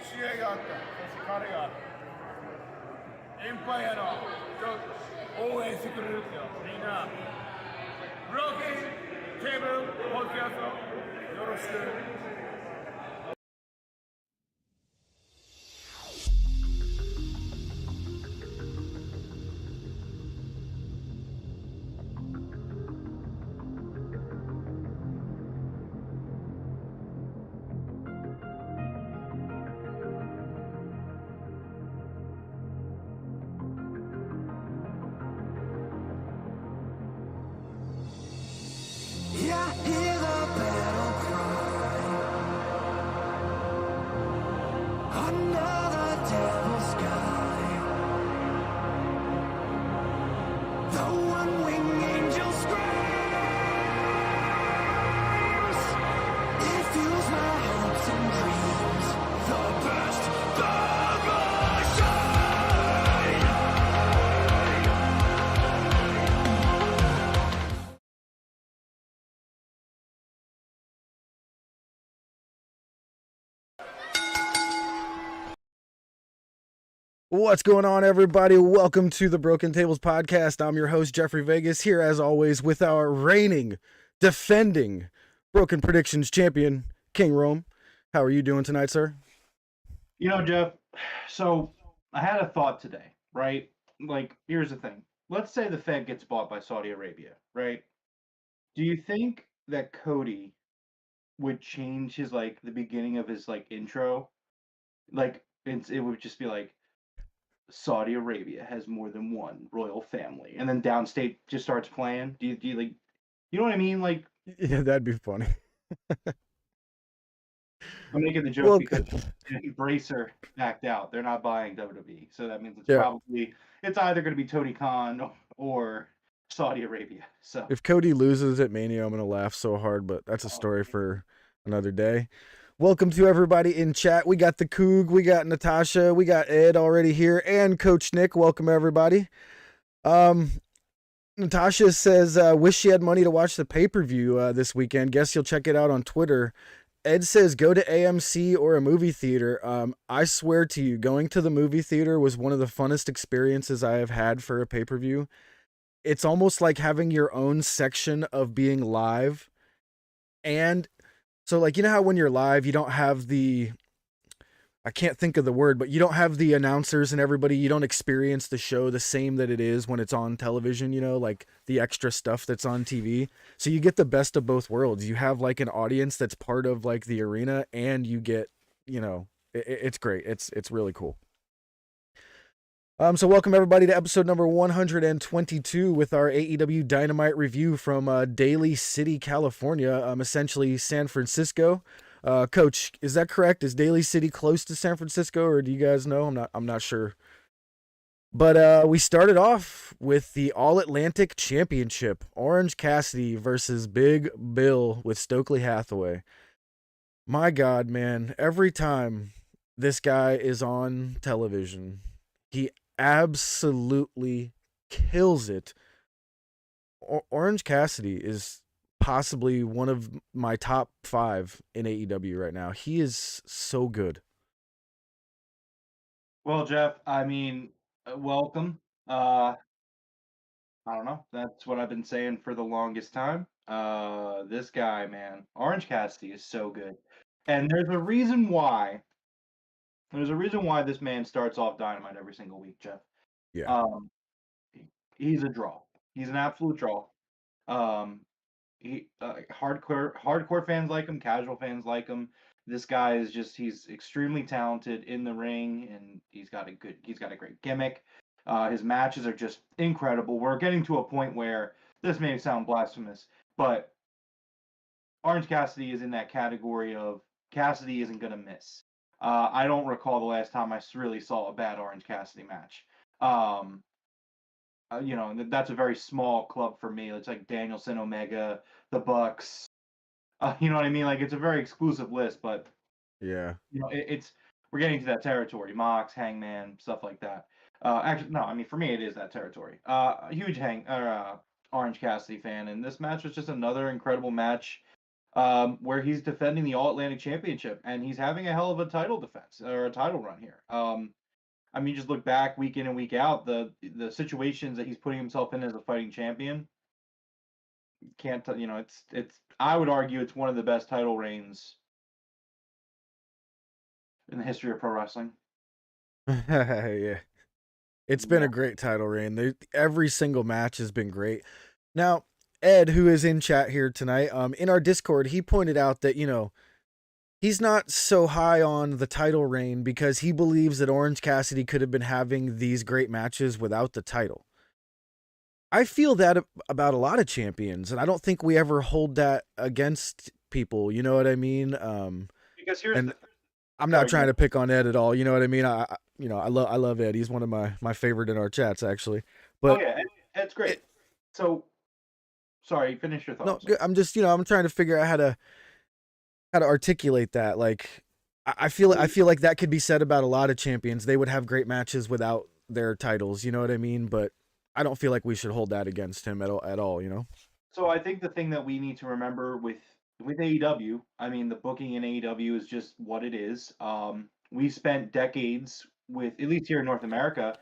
試合があった。そして彼がエンパイアの応援してくれるってよ。みんな、ブローケンテーブルポッドキャストよろしく。Yeah, hear the battle cry under the devil's sky. The one-winged angel screams. It fuels my hopes and dreams. The best What's going on, everybody? Welcome to the Broken Tables Podcast. I'm your host, Jeffrey Vegas, here as always with our reigning, defending Broken Predictions champion, King Rome. How are you doing tonight, sir? You know, Jeff, so I had a thought today, right? Like, here's the thing. Let's say the Fed gets bought by Saudi Arabia, right? Do you think that Cody would change his, like, the beginning of his, like, intro? Like, it would just be like, Saudi Arabia has more than one royal family. And then Downstate just starts playing. Do you like, you know what I mean? Like, Yeah, that'd be funny. I'm making the joke Well, because Bracer backed out. They're not buying WWE. So that means it's Yeah. it's either going to be Tony Khan or Saudi Arabia. So If Cody loses at Mania, I'm going to laugh so hard, but that's a story for another day. Welcome to everybody in chat. We got the Coog, we got Natasha, we got Ed already here, and Coach Nick. Welcome, everybody. Natasha says, wish she had money to watch the pay-per-view this weekend. Guess you'll check it out on Twitter. Ed says, go to AMC or a movie theater. I swear to you, going to the movie theater was one of the funnest experiences I have had for a pay-per-view. It's almost like having your own section of being live. And so, like, you know how when you're live, you don't have I can't think of the word, but you don't have the announcers and everybody. You don't experience the show the same that it is when it's on television, you know, like the extra stuff that's on TV. So you get the best of both worlds. You have like an audience that's part of like the arena, and you get, you know, it's great. It's really cool. So welcome everybody to episode number 122 with our AEW Dynamite review from Daly City, California, essentially San Francisco. Coach, is that correct? Is Daly City close to San Francisco, or do you guys know? I'm not sure. But we started off with the All Atlantic Championship, Orange Cassidy versus Big Bill with Stokely Hathaway. My God, man, every time this guy is on television, he absolutely kills it. Orange Cassidy is possibly one of my top 5 in AEW right now. He is so good. well, Jeff, I mean, welcome. I don't know. That's what I've been saying for the longest time. This guy, man, Orange Cassidy is so good. And there's a reason why. There's a reason why this man starts off Dynamite every single week, Jeff. Yeah. Um, he's a draw. He's an absolute draw. Um, hardcore fans like him, casual fans like him. This guy is he's extremely talented in the ring, and he's got a great gimmick. His matches are just incredible. We're getting to a point where this may sound blasphemous, but Orange Cassidy is in that category of Cassidy isn't gonna miss. I don't recall the last time I really saw a bad Orange Cassidy match. You know, that's a very small club for me. It's like Danielson, Omega, the Bucks. You know what I mean? Like, it's a very exclusive list, but Yeah. you know, it's we're getting to that territory. Mox, Hangman, stuff like that. Actually, no, I mean for me it is that territory. A huge Orange Cassidy fan, and this match was just another incredible match. where he's defending the All Atlantic Championship, and he's having a hell of a title defense or a title run here. I mean, just look back week in and week out, the situations that he's putting himself in as a fighting champion. Can't you know? It's. I would argue it's one of the best title reigns in the history of pro wrestling. Yeah. It's been Yeah. a great title reign. Every single match has been great. Now, Ed, who is in chat here tonight, in our Discord, he pointed out that, he's not so high on the title reign because he believes that Orange Cassidy could have been having these great matches without the title. I feel that about a lot of champions, and I don't think we ever hold that against people. You know what I mean? Because here's And the I'm sorry, not trying to pick on Ed at all. You know what I mean? I love Ed. He's one of my favorite in our chats, actually. But yeah, Ed's great. So, sorry, finish your no, thoughts. I'm just I'm trying to figure out how to articulate that. Like, I feel like that could be said about a lot of champions. They would have great matches without their titles. You know what I mean? But I don't feel like we should hold that against him at all. You know? So I think the thing that we need to remember with AEW, I mean, the booking in AEW is just what it is. We spent decades with, at least here in North America,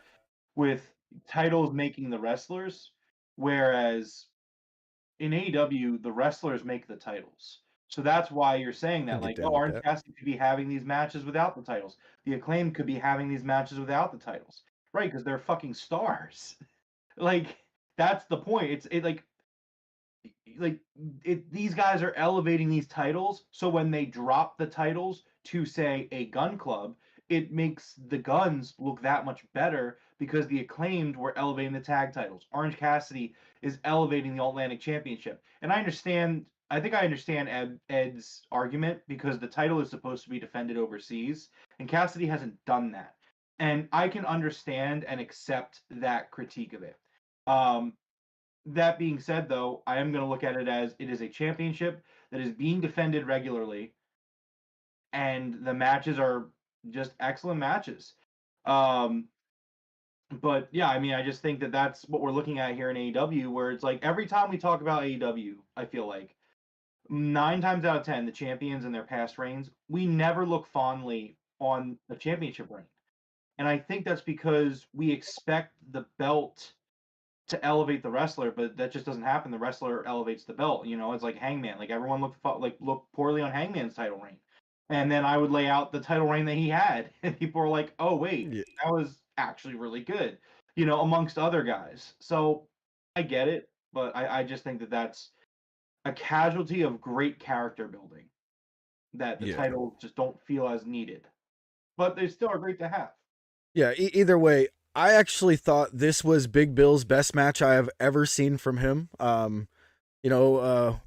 with titles making the wrestlers, whereas in AEW, the wrestlers make the titles. So that's why you're saying Can that, get like, down oh, with Orange that. Cassidy could be having these matches without the titles. The Acclaimed could be having these matches without the titles, right? Because they're fucking stars. Like, that's the point. Like these guys are elevating these titles, so when they drop the titles to say a gun club, it makes the guns look that much better because the Acclaimed were elevating the tag titles. Orange Cassidy is elevating the All Atlantic Championship, and I think I understand Ed's argument because the title is supposed to be defended overseas, and Cassidy hasn't done that, and I can understand and accept that critique of it. um that being said, though, I am going to look at it as it is a championship that is being defended regularly, and the matches are just excellent matches. Um, but yeah, I mean, I just think that that's what we're looking at here in AEW, where it's like every time we talk about AEW, I feel like 9 times out of 10, the champions in their past reigns, we never look fondly on the championship reign. And I think that's because we expect the belt to elevate the wrestler, but that just doesn't happen. The wrestler elevates the belt. You know, it's like Hangman. Like everyone looked poorly on Hangman's title reign, and then I would lay out the title reign that he had, and people were like, "Oh wait, Yeah. that was actually really good," you know, amongst other guys. So I get it, but I just think that that's a casualty of great character building that the Yeah. titles just don't feel as needed, but they still are great to have. Yeah. Either way, I actually thought this was Big Bill's best match I have ever seen from him. You know,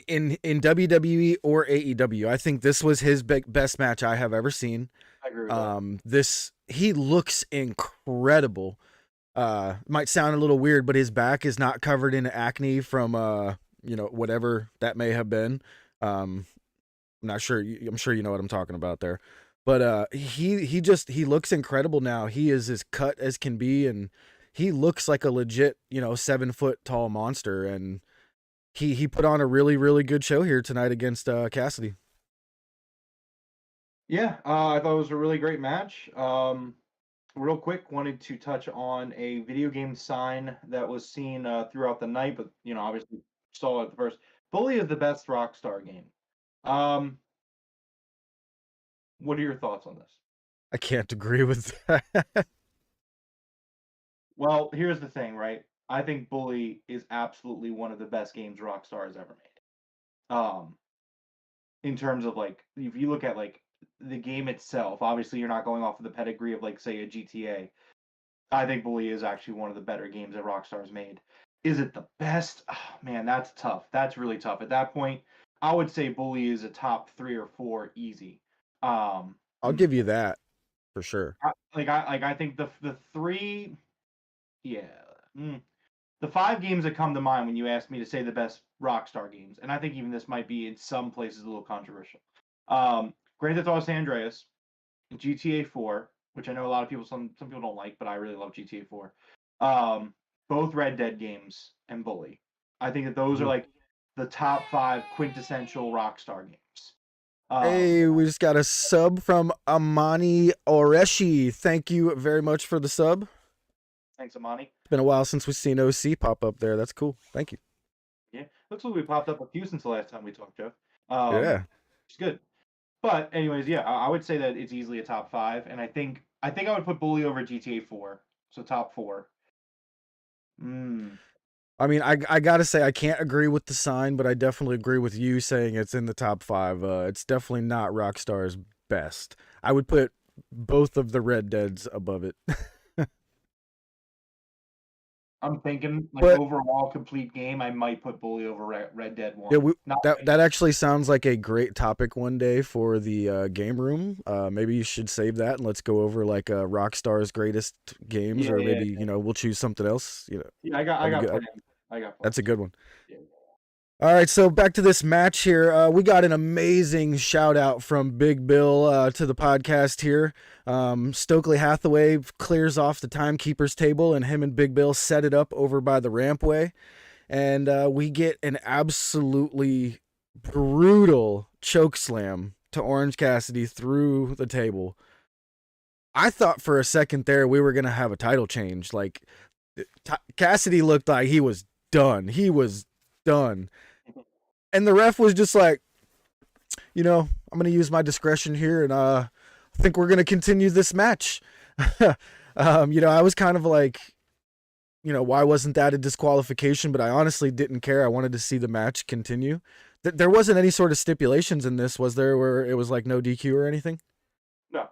in WWE or AEW, I think this was his best match I have ever seen. I agree with that. This he looks incredible. Might sound a little weird, but his back is not covered in acne from whatever that may have been. I'm not sure. I'm sure you know what I'm talking about there. But he looks incredible now. He is as cut as can be, and he looks like a legit 7 foot tall monster. And he put on a really really good show here tonight against Cassidy. Yeah, I thought it was a really great match. Real quick, wanted to touch on a video game sign that was seen throughout the night, but obviously saw it first. Bully is the best Rockstar game. Um, what are your thoughts on this? I can't agree with that. Well, here's the thing, right? I think Bully is absolutely one of the best games Rockstar has ever made. In terms of like, if you look at like the game itself, obviously you're not going off of the pedigree of like say a GTA. I think Bully is actually one of the better games that Rockstar's made. Is it the best? Oh, man, that's tough. That's really tough. At that point, I would say Bully is a top 3 or 4 easy. I'll give you that for sure. I think the three, yeah, the 5 games that come to mind when you ask me to say the best Rockstar games, and I think even this might be in some places a little controversial. Grand Theft Auto San Andreas, GTA 4, which I know a lot of people, some people don't like, but I really love GTA 4. Both Red Dead games and Bully. I think that those are Mhm. like the top 5 quintessential Rockstar games. Hey, we just got a sub from Amani Oreshi. Thank you very much for the sub. Thanks, Amani. It's been a while since we've seen OC pop up there. That's cool. Thank you. Yeah, looks like we popped up a few since the last time we talked, Jeff. Yeah. It's good. But anyways, yeah, I would say that it's easily a top 5, and I think I would put Bully over GTA 4, so top 4. I mean, I gotta say I can't agree with the sign, but I definitely agree with you saying it's in the top 5. It's definitely not Rockstar's best. I would put both of the Red Deads above it. I'm thinking like But- overall complete game, I might put Bully over Red Dead 1. Yeah, that actually sounds like a great topic one day for the game room. Maybe you should save that and let's go over like Rockstar's greatest games, or maybe we'll choose something else. Yeah, I got good. plans. That's a good one. Yeah. All right, so back to this match here. We got an amazing shout out from Big Bill to the podcast here. Stokely Hathaway clears off the timekeeper's table, and him and Big Bill set it up over by the rampway. And we get an absolutely brutal choke slam to Orange Cassidy through the table. I thought for a second there we were going to have a title change. Like, Cassidy looked like he was done. He was done. And the ref was just like, I'm going to use my discretion here, and I think we're going to continue this match. I was kind of like, why wasn't that a disqualification? But I honestly didn't care. I wanted to see the match continue. There wasn't any sort of stipulations in this, was there, where it was like no DQ or anything? No.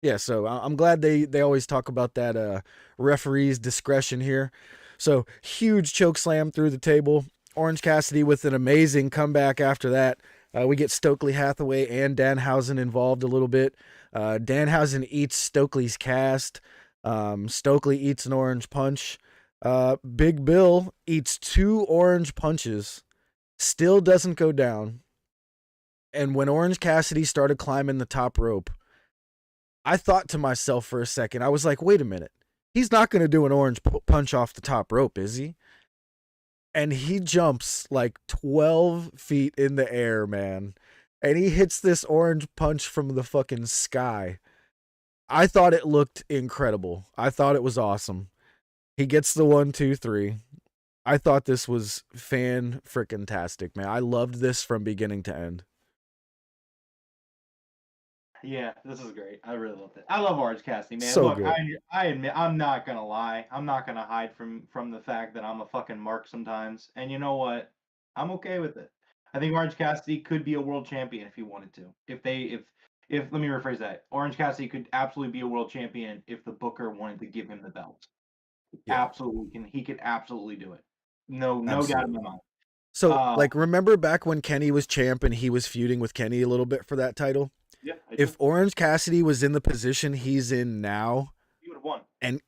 Yeah, so I'm glad they always talk about that referee's discretion here. So, huge choke slam through the table. Orange Cassidy with an amazing comeback after that. We get Stokely Hathaway and Danhausen involved a little bit. Danhausen eats Stokely's cast. Stokely eats an orange punch. Big Bill eats 2 orange punches. Still doesn't go down. And when Orange Cassidy started climbing the top rope, I thought to myself for a second, I was like, wait a minute. He's not going to do an orange punch off the top rope, is he? And he jumps like 12 feet in the air, man. And he hits this orange punch from the fucking sky. I thought it looked incredible. I thought it was awesome. He gets the 1, 2, 3. I thought this was fan-frickin-tastic, man. I loved this from beginning to end. Yeah, this is great. I really loved it. I love Orange Cassidy, man. So Look, good. I admit, I'm not gonna lie. I'm not gonna hide from the fact that I'm a fucking mark sometimes. And you know what? I'm okay with it. I think Orange Cassidy could be a world champion if he wanted to. If let me rephrase that. Orange Cassidy could absolutely be a world champion if the Booker wanted to give him the belt. Yeah. Absolutely, he could absolutely do it. No doubt in my mind. So, remember back when Kenny was champ and he was feuding with Kenny a little bit for that title? Yeah. If Orange Cassidy was in the position he's in now, he would have won. And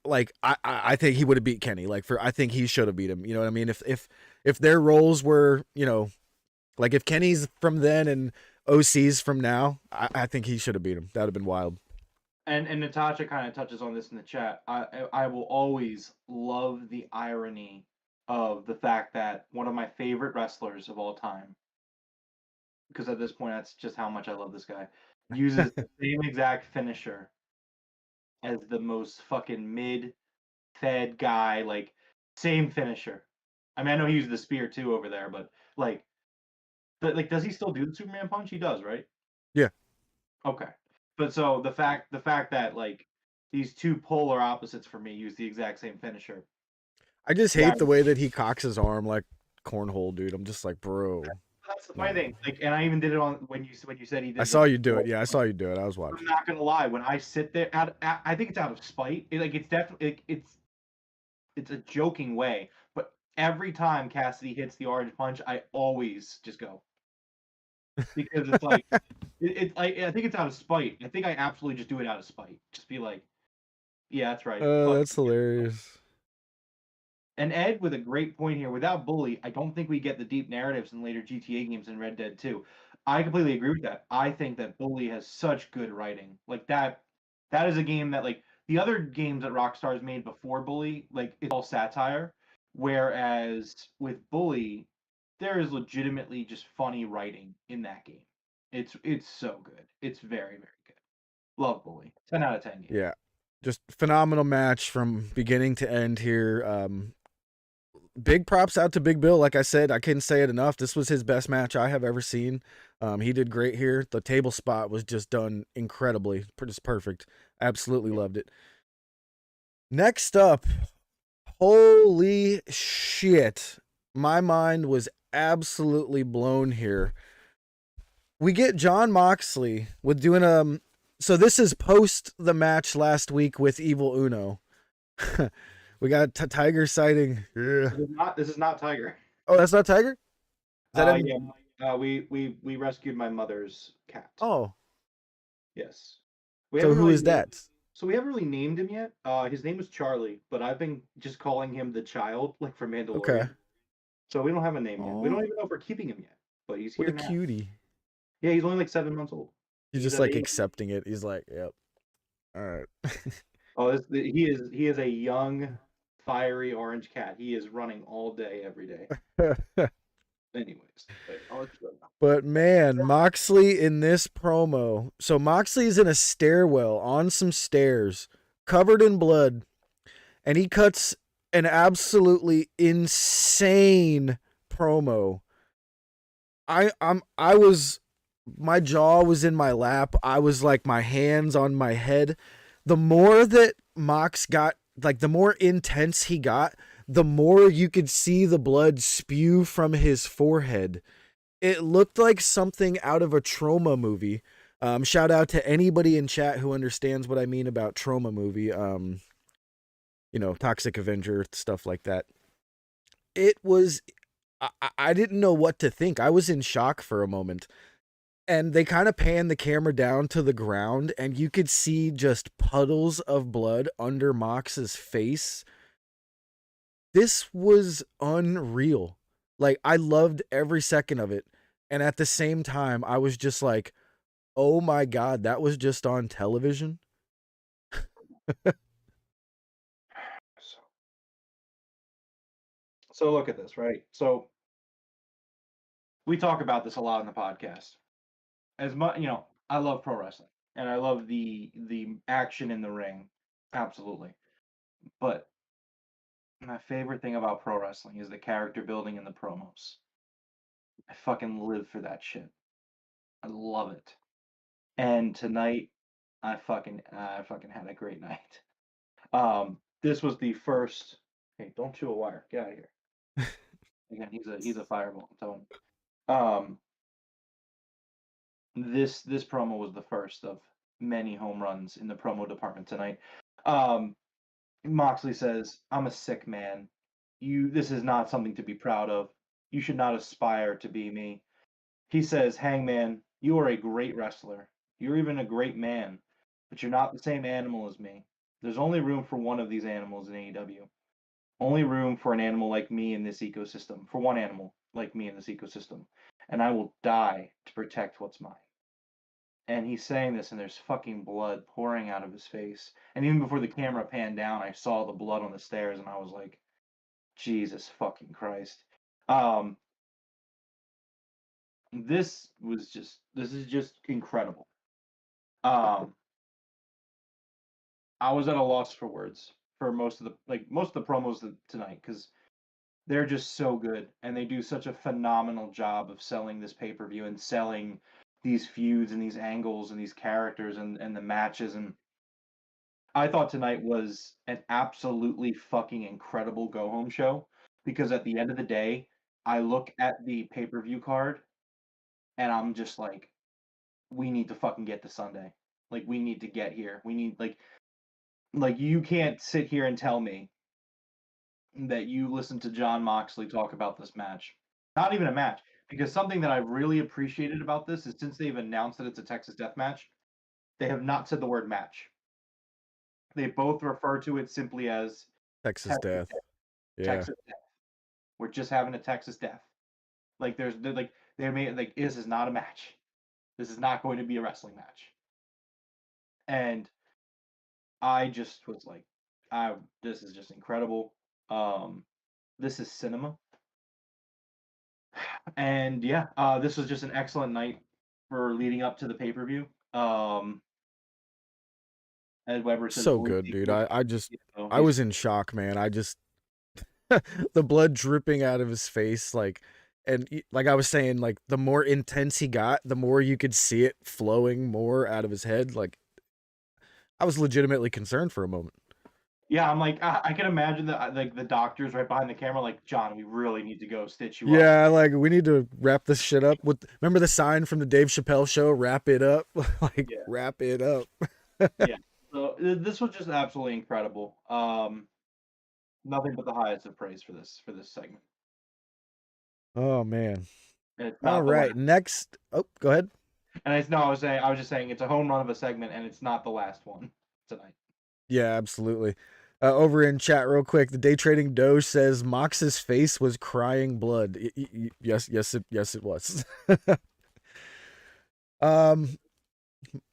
I think he would have beat Kenny. I think he should have beat him. You know what I mean? If their roles were, like if Kenny's from then and OC's from now, I think he should have beat him. That would have been wild. And Natasha kind of touches on this in the chat. I will always love the irony of the fact that one of my favorite wrestlers of all time, because at this point that's just how much I love this guy, uses the same exact finisher as the most fucking mid-fed guy, like same finisher. I mean, I know he used the spear too over there, but does he still do the Superman punch? He does, right? Yeah. Okay. But so the fact that like these two polar opposites for me use the exact same finisher. I just hate the way that he cocks his arm like cornhole, dude. I'm just like, bro. That's the funny thing. Like, and I even did it on when you said he did. I saw you do it. Yeah, I saw you do it. I was watching. I'm not gonna lie. When I sit there, I think it's out of spite. It's definitely it's a joking way. But every time Cassidy hits the orange punch, I always just go because it's like I think it's out of spite. I think I absolutely just do it out of spite. Just be like, yeah, that's right. That's hilarious. And Ed with a great point here. Without Bully, I don't think we get the deep narratives in later GTA games in Red Dead 2. I completely agree with that. I think that Bully has such good writing. Like that is a game that like the other games that Rockstar's made before Bully, like it's all satire. Whereas with Bully, there is legitimately just funny writing in that game. It's so good. It's very, very good. Love Bully. 10 out of 10 game. Yeah, just phenomenal match from beginning to end here. Big props out to Big Bill. Like I said, I couldn't say it enough. This was his best match I have ever seen. He did great here. The table spot was just done incredibly, just perfect. Absolutely loved it. Next up, holy shit. My mind was absolutely blown here. We get Jon Moxley with doing so this is post the match last week with Evil Uno. We got Tiger sighting. Yeah. This is not Tiger. Oh, that's not Tiger? Is that him? Yeah. We rescued my mother's cat. Oh, Yes. so who is that? So we haven't really named him yet. His name is Charlie, but I've been just calling him the child, like for Mandalorian. Okay. So we don't have a name yet. We Aw. don't even know if we're keeping him yet, but he's What here a now. cutie. Yeah, he's only like 7 months old. He's just at like age- accepting it. He's like, yep. All right. Oh, he is a young, fiery orange cat. He is running all day, every day. Anyways, I'll let you go now. But man, Moxley in this promo. So Moxley's in a stairwell on some stairs, covered in blood, and he cuts an absolutely insane promo. My jaw was in my lap. I was like my hands on my head. The more that Mox got, like the more intense he got, the more you could see the blood spew from his forehead. It looked like something out of a trauma movie. Shout out to anybody in chat who understands what I mean about trauma movie. Toxic Avenger, stuff like that. It was, I didn't know what to think. I was in shock for a moment. And they kind of pan the camera down to the ground, and you could see just puddles of blood under Mox's face. This was unreal. Like, I loved every second of it. And at the same time, I was just like, oh my God, that was just on television? So look at this, right? So we talk about this a lot in the podcast. As much, I love pro wrestling and I love the action in the ring, absolutely. But my favorite thing about pro wrestling is the character building and the promos. I fucking live for that shit. I love it. And tonight, I fucking had a great night. This was the first. Hey, don't chew a wire. Get out of here. Again, he's a fireball, Tony. This promo was the first of many home runs in the promo department tonight. Moxley says, "I'm a sick man. This is not something to be proud of. You should not aspire to be me." He says, "Hangman, you are a great wrestler. You're even a great man, but you're not the same animal as me. There's only room for one of these animals in AEW. Only room for an animal like me in this ecosystem. For one animal like me in this ecosystem. And I will die to protect what's mine." And he's saying this, and there's fucking blood pouring out of his face. And even before the camera panned down, I saw the blood on the stairs, and I was like, Jesus fucking Christ. This is just incredible. I was at a loss for words for most of the promos tonight, because they're just so good, and they do such a phenomenal job of selling this pay-per-view and selling these feuds and these angles and these characters and the matches. And I thought tonight was an absolutely fucking incredible go home show, because at the end of the day, I look at the pay-per-view card and I'm just like, we need to fucking get to Sunday. Like, we need to get here. We need, like you can't sit here and tell me that you listened to Jon Moxley talk about this match. Not even a match, because something that I really appreciated about this is, since they've announced that it's a Texas Death Match, they have not said the word match. They both refer to it simply as Texas Death. Yeah. Texas Death. We're just having a Texas Death. Like, they made, like, this is not a match. This is not going to be a wrestling match. And I just was like, this is just incredible. This is cinema. And yeah, this was just an excellent night for leading up to the pay-per-view. Ed Weber says So always good, take dude. your- I was in shock, man. The blood dripping out of his face, like I was saying, like the more intense he got, the more you could see it flowing more out of his head. Like I was legitimately concerned for a moment. Yeah, I'm like, I can imagine that like the doctors right behind the camera, like, John, we really need to go stitch you up. Yeah, like we need to wrap this shit up with. Remember the sign from the Dave Chappelle show? Wrap it up, like Yeah. wrap it up. Yeah. So this was just absolutely incredible. Nothing but the highest of praise for this segment. Oh man. And it's All not the right, last. next. Oh, go ahead. And it's no, I was just saying it's a home run of a segment, and it's not the last one tonight. Yeah, absolutely. Over in chat, real quick, the Day Trading Doge says Mox's face was crying blood. Yes, yes, it was. um,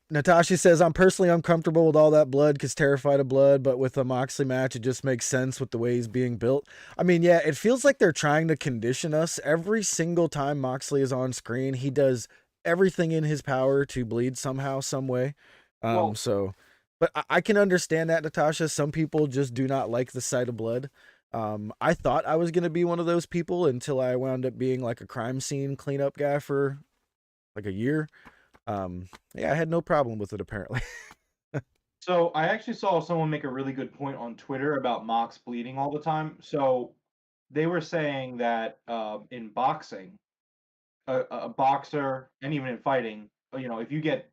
Natasha says, I'm personally uncomfortable with all that blood because terrified of blood, but with a Moxley match, it just makes sense with the way he's being built. I mean, yeah, it feels like they're trying to condition us. Every single time Moxley is on screen, he does everything in his power to bleed somehow, some way. Well, But I can understand that, Natasha. Some people just do not like the sight of blood. I thought I was going to be one of those people until I wound up being like a crime scene cleanup guy for like a year. Yeah, I had no problem with it apparently. so I actually saw someone make a really good point on Twitter about Mox bleeding all the time. So they were saying that in boxing, a boxer and even in fighting, if you get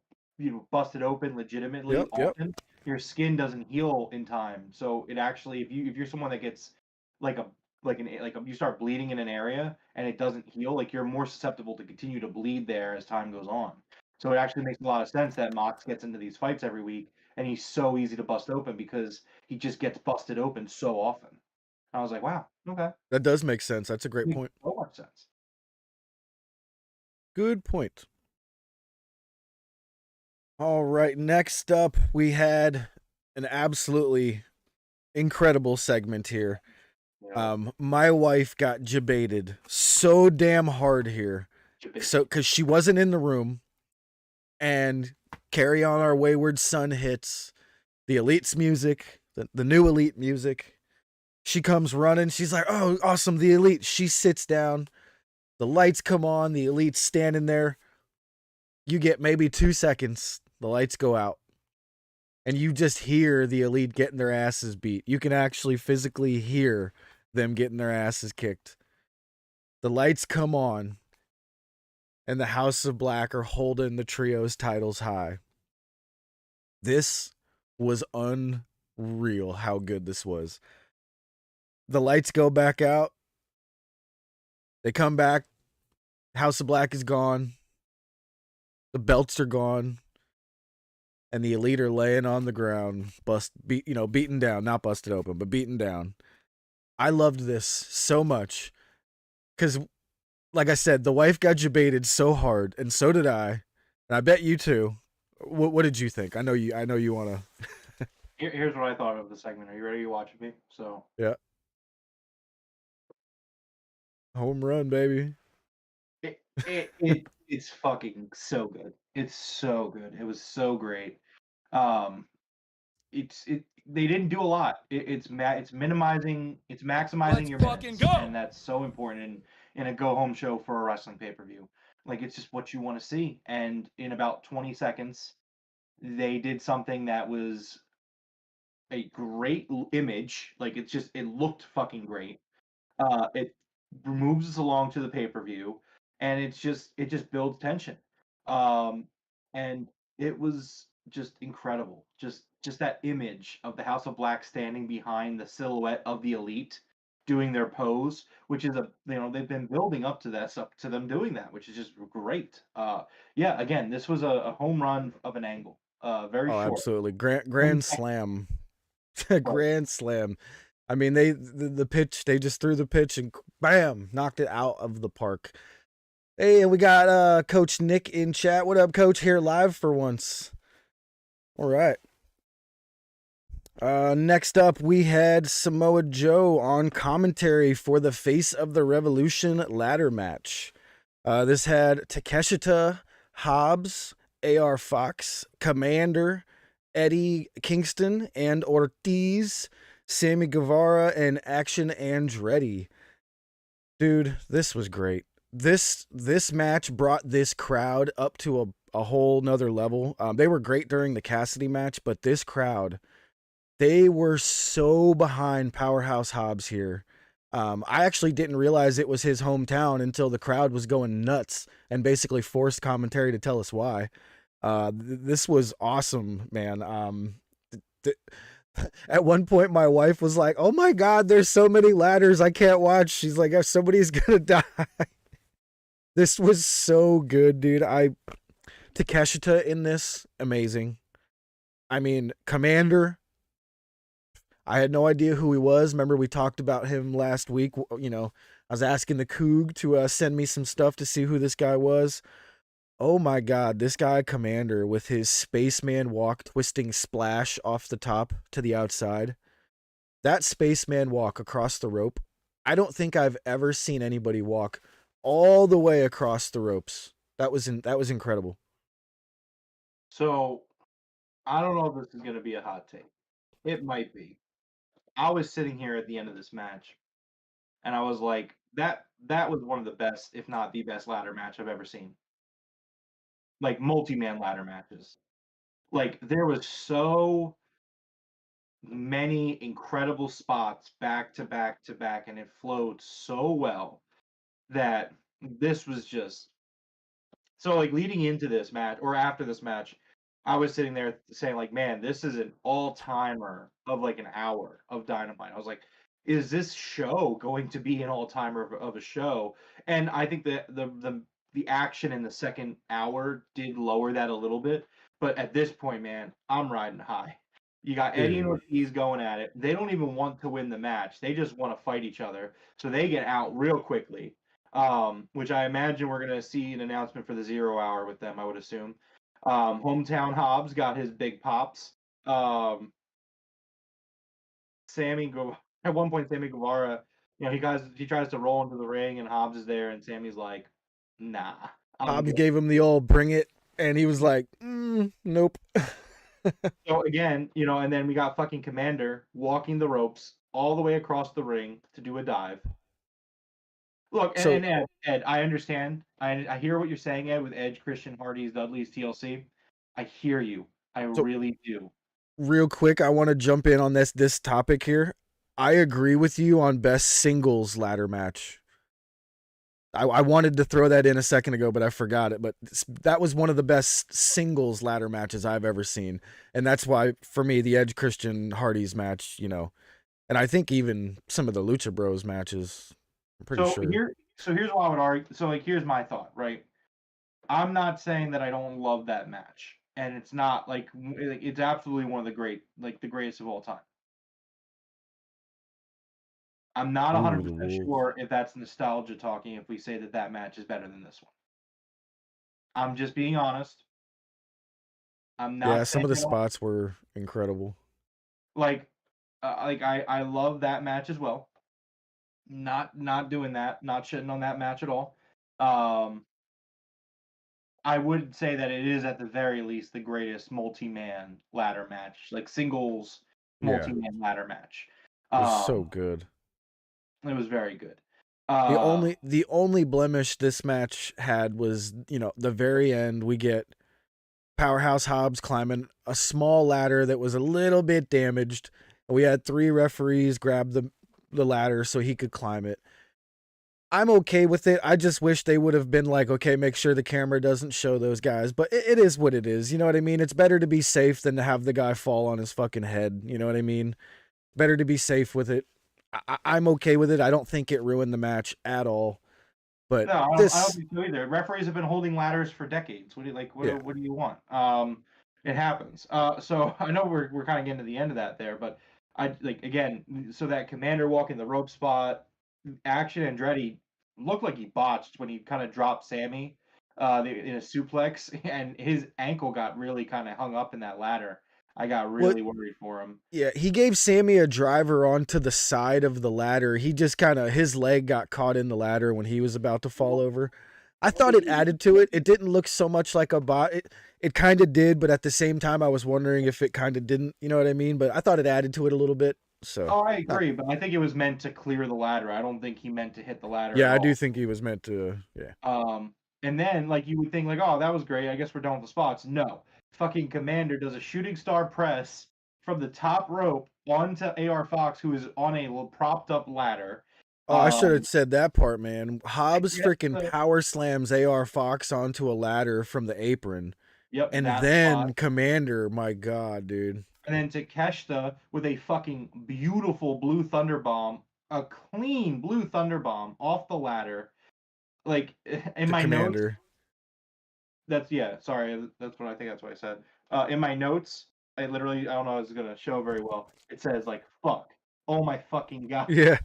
busted open legitimately Yep. often, your skin doesn't heal in time. So it actually, if you're someone that gets like a you start bleeding in an area and it doesn't heal, like you're more susceptible to continue to bleed there as time goes on. So it actually makes a lot of sense that Mox gets into these fights every week and he's so easy to bust open because he just gets busted open so often. I was like, wow, okay, That does make sense. That's a great makes point. so much sense. Good point. All right, next up, we had an absolutely incredible segment here. My wife got jebaited so damn hard here. So, because she wasn't in the room, and Carry On Our Wayward Son hits the Elite's music, the new Elite music. She comes running. She's like, oh, awesome, the Elite. She sits down. The lights come on. The Elite's standing there. You get maybe 2 seconds. The lights go out. And you just hear the Elite getting their asses beat. You can actually physically hear them getting their asses kicked. The lights come on. And the House of Black are holding the trio's titles high. This was unreal how good this was. The lights go back out. They come back. House of Black is gone. The belts are gone. And the Elite are laying on the ground, beaten down, not busted open, but beaten down. I loved this so much because, like I said, the wife got jebaited so hard, and so did I, and I bet you too. What did you think? I know you want to. Here's what I thought of the segment. Are you ready to watch it, me? So Yeah. Home run, baby. it's fucking so good. It's so good. It was so great. Um, they didn't do a lot. It's minimizing, it's maximizing Let's your fucking minutes, go! and that's so important in a go home show for a wrestling pay per view. Like it's just what you want to see. And in about 20 seconds, they did something that was a great image. Like it looked fucking great. It moves us along to the pay per view, and it just builds tension, um, and it was just incredible. Just that image of the House of Black standing behind the silhouette of the Elite doing their pose, which is they've been building up to that up to them doing that, which is just great. Yeah, again, this was a home run of an angle. Very Oh, short. absolutely. 20 Grand seconds. slam. Right. Grand slam. I mean, the pitch, they just threw the pitch and bam, knocked it out of the park. Hey, and we got Coach Nick in chat. What up, Coach? Here live for once. All right. Next up, we had Samoa Joe on commentary for the Face of the Revolution ladder match. This had Takeshita, Hobbs, AR Fox, Commander, Eddie Kingston, and Ortiz, Sammy Guevara, and Action Andretti. Dude, this was great. This match brought this crowd up to a whole nother level. They were great during the Cassidy match, but this crowd, they were so behind Powerhouse Hobbs here. I actually didn't realize it was his hometown until the crowd was going nuts and basically forced commentary to tell us why. This was awesome, man. Th- at one point, my wife was like, "Oh my God, there's so many ladders, I can't watch." She's like, "Oh, somebody's gonna die." This was so good, dude. Takeshita in this, amazing. I mean, Commander, I had no idea who he was. Remember, we talked about him last week. You know, I was asking the Coog to send me some stuff to see who this guy was. Oh my God, this guy, Commander, with his spaceman walk twisting splash off the top to the outside. That spaceman walk across the rope, I don't think I've ever seen anybody walk all the way across the ropes. That was incredible. So I don't know if this is going to be a hot take. It might be. I was sitting here at the end of this match, and I was like, that was one of the best, if not the best ladder match I've ever seen. Like multi-man ladder matches. Like there was so many incredible spots back to back to back, and it flowed so well that this was just so like leading into this match or after this match, I was sitting there saying like, man, this is an all-timer of like an hour of Dynamite. I was like, is this show going to be an all-timer of a show? And I think that the action in the second hour did lower that a little bit, but at this point, man, I'm riding high. You got Eddie and Dude. Ortiz going at it. They don't even want to win the match. They just want to fight each other. So they get out real quickly, which I imagine we're going to see an announcement for the 0 hour with them, I would assume. Hometown Hobbs got his big pops. Um, at one point, Sammy Guevara, you know, he tries to roll into the ring, and Hobbs is there, and Sammy's like, "Nah, I'm Hobbs good." gave him the old bring it, and he was like, nope. So again, you know, and then we got fucking Commander walking the ropes all the way across the ring to do a dive. Look, So, Ed, I understand. I hear what you're saying, Ed, with Edge, Christian, Hardy's, Dudley's, TLC. I hear you. I so really do. real quick, I want to jump in on this topic here. I agree with you on best singles ladder match. I wanted to throw that in a second ago, but I forgot it. But that was one of the best singles ladder matches I've ever seen. And that's why, for me, the Edge Christian Hardy's match, you know, and I think even some of the Lucha Bros matches, I'm pretty So sure. here's what I would argue. So like here's my thought, right? I'm not saying that I don't love that match, and it's not like it's absolutely one of the greatest of all time. I'm not Ooh, the 100% wolf. sure if that's nostalgia talking if we say that that match is better than this one. I'm just being honest. I'm Yeah, not some saying of the I don't spots were incredible. like I love that match as well. Not doing that, not shitting on that match at all. Um, I would say that it is at the very least the greatest multi-man ladder match, like singles Yeah, multi-man ladder match. it was so Um, good. it was very good. The Uh, only the only blemish this match had was, you know, the very end we get Powerhouse Hobbs climbing a small ladder that was a little bit damaged. We had 3 referees grab the ladder so he could climb it. I'm okay with it. I just wish they would have been like, okay, make sure the camera doesn't show those guys. But it is what it is. You know what I mean? It's better to be safe than to have the guy fall on his fucking head. You know what I mean? Better to be safe with it. I'm okay with it. I don't think it ruined the match at all. But no, I don't this, think so either. Referees have been holding ladders for decades. What do you like? yeah. What do you want? It happens. So I know we're kind of getting to the end of that there, but I like again. So that Commander walking the rope spot, Action Andretti looked like he botched when he kind of dropped Sammy, in a suplex, and his ankle got really kind of hung up in that ladder. I got Well, really worried for him. yeah, he gave Sammy a driver onto the side of the ladder. He just kind of, his leg got caught in the ladder when he was about to fall over. I thought it added to it. It didn't look so much like a bot. It kind of did, but at the same time, I was wondering if it kind of didn't. You know what I mean? But I thought it added to it a little bit. So. Oh, I agree, but I think it was meant to clear the ladder. I don't think he meant to hit the ladder Yeah, at I do all. think he was meant to. Yeah. And then like you would think like, oh, that was great. I guess we're done with the spots. No, fucking Commander does a shooting star press from the top rope onto AR Fox, who is on a propped up ladder. Oh, I should have said that part, man. Hobbs Yep, freaking power slams AR Fox onto a ladder from the apron. Yep, And that then spot. Commander, my God, dude. And then Takeshita with a fucking beautiful blue thunder bomb, a clean blue thunder bomb off the ladder. Like in To my notes, Commander. that's sorry, that's what I think that's what I said. In my notes, I don't know if it's gonna show very well. It says like fuck. Oh my fucking god. Yeah.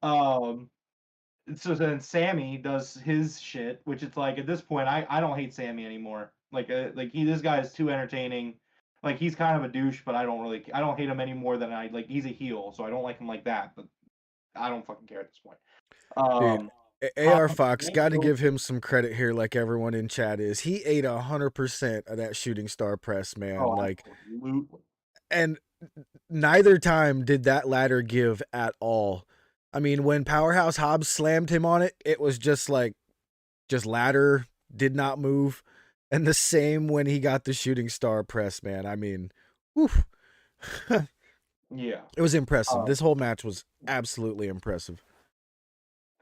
So then Sammy does his shit, which it's like at this point I don't hate Sammy anymore. This guy is too entertaining. Like he's kind of a douche, but I don't hate him any more than he's a heel, so I don't like him like that. But I don't fucking care at this point. Dude, AR Fox, got to go- give him some credit here, like everyone in chat is. He ate 100% of that shooting star press, man. Oh, Like, absolutely. and neither time did that ladder give at all. I mean, when Powerhouse Hobbs slammed him on it, it was just ladder, did not move. And the same when he got the shooting star press, man. I mean, woof. Yeah. It was impressive. This whole match was absolutely impressive.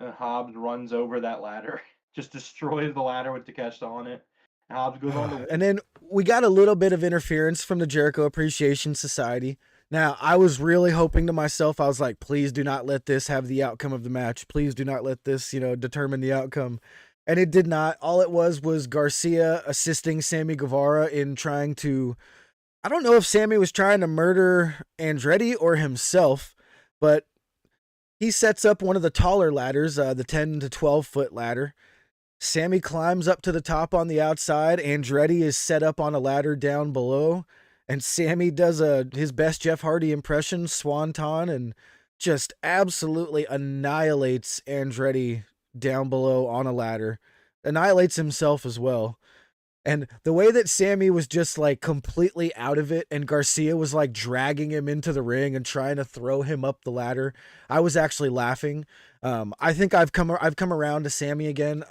And Hobbs runs over that ladder, just destroys the ladder with Takeshita on it. And Hobbs goes on to win. And then we got a little bit of interference from the Jericho Appreciation Society. Now, I was really hoping to myself, I was like, please do not let this have the outcome of the match. Please do not let this, determine the outcome. And it did not. All it was Garcia assisting Sammy Guevara in trying to, I don't know if Sammy was trying to murder Andretti or himself, but he sets up one of the taller ladders, the 10 to 12 foot ladder. Sammy climbs up to the top on the outside. Andretti is set up on a ladder down below. And Sammy does his best Jeff Hardy impression, Swanton, and just absolutely annihilates Andretti down below on a ladder. Annihilates himself as well. And the way that Sammy was just like completely out of it and Garcia was like dragging him into the ring and trying to throw him up the ladder, I was actually laughing. I think I've come around to Sammy again.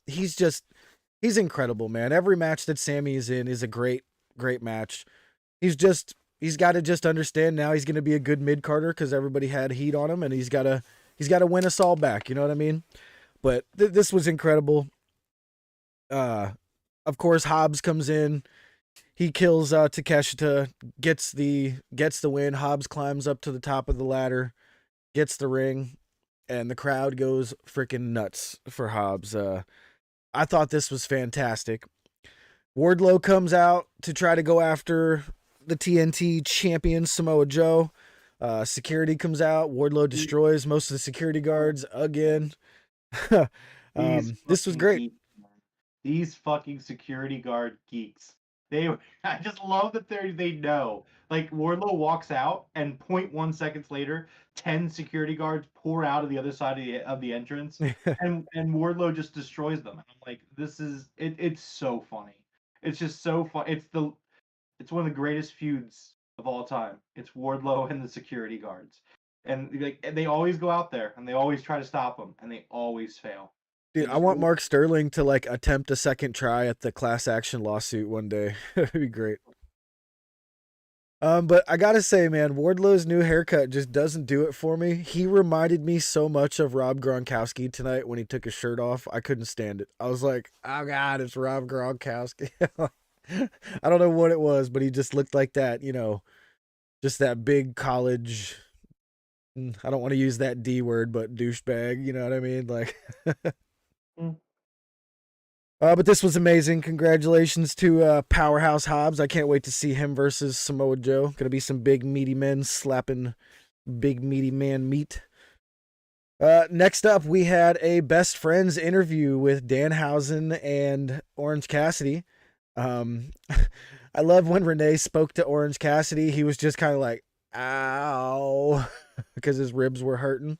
He's incredible, man. Every match that Sammy is in is a great match. He's got to just understand now he's going to be a good mid-carder because everybody had heat on him and he's got to win us all back. You know what I mean? But this was incredible. Of course, Hobbs comes in. He kills Takeshita, gets the win. Hobbs climbs up to the top of the ladder, gets the ring, and the crowd goes freaking nuts for Hobbs. I thought this was fantastic. Wardlow comes out to try to go after the TNT champion Samoa Joe. Security comes out. Wardlow destroys most of the security guards again. This was great. Geeks, these fucking security guard geeks. I just love that they know. Like Wardlow walks out, and 0.1 seconds later, 10 security guards pour out of the other side of the entrance, and Wardlow just destroys them. I'm like, this is it. It's so funny. It's just so fun. It's one of the greatest feuds of all time. It's Wardlow and the security guards, and they always go out there and they always try to stop them, and they always fail. Dude, I want Mark Sterling to like attempt a second try at the class action lawsuit one day. That'd be great. But I gotta say, man, Wardlow's new haircut just doesn't do it for me. He reminded me so much of Rob Gronkowski tonight when he took his shirt off. I couldn't stand it. I was like, oh God, it's Rob Gronkowski. I don't know what it was, but he just looked like that, just that big college. I don't want to use that D word, but douchebag. You know what I mean? Like, but this was amazing. Congratulations to Powerhouse Hobbs. I can't wait to see him versus Samoa Joe. Gonna be some big meaty men slapping big meaty man meat. Next up, we had a best friends interview with Danhausen and Orange Cassidy. I love when Renee spoke to Orange Cassidy. He was just kind of like, ow, because his ribs were hurting.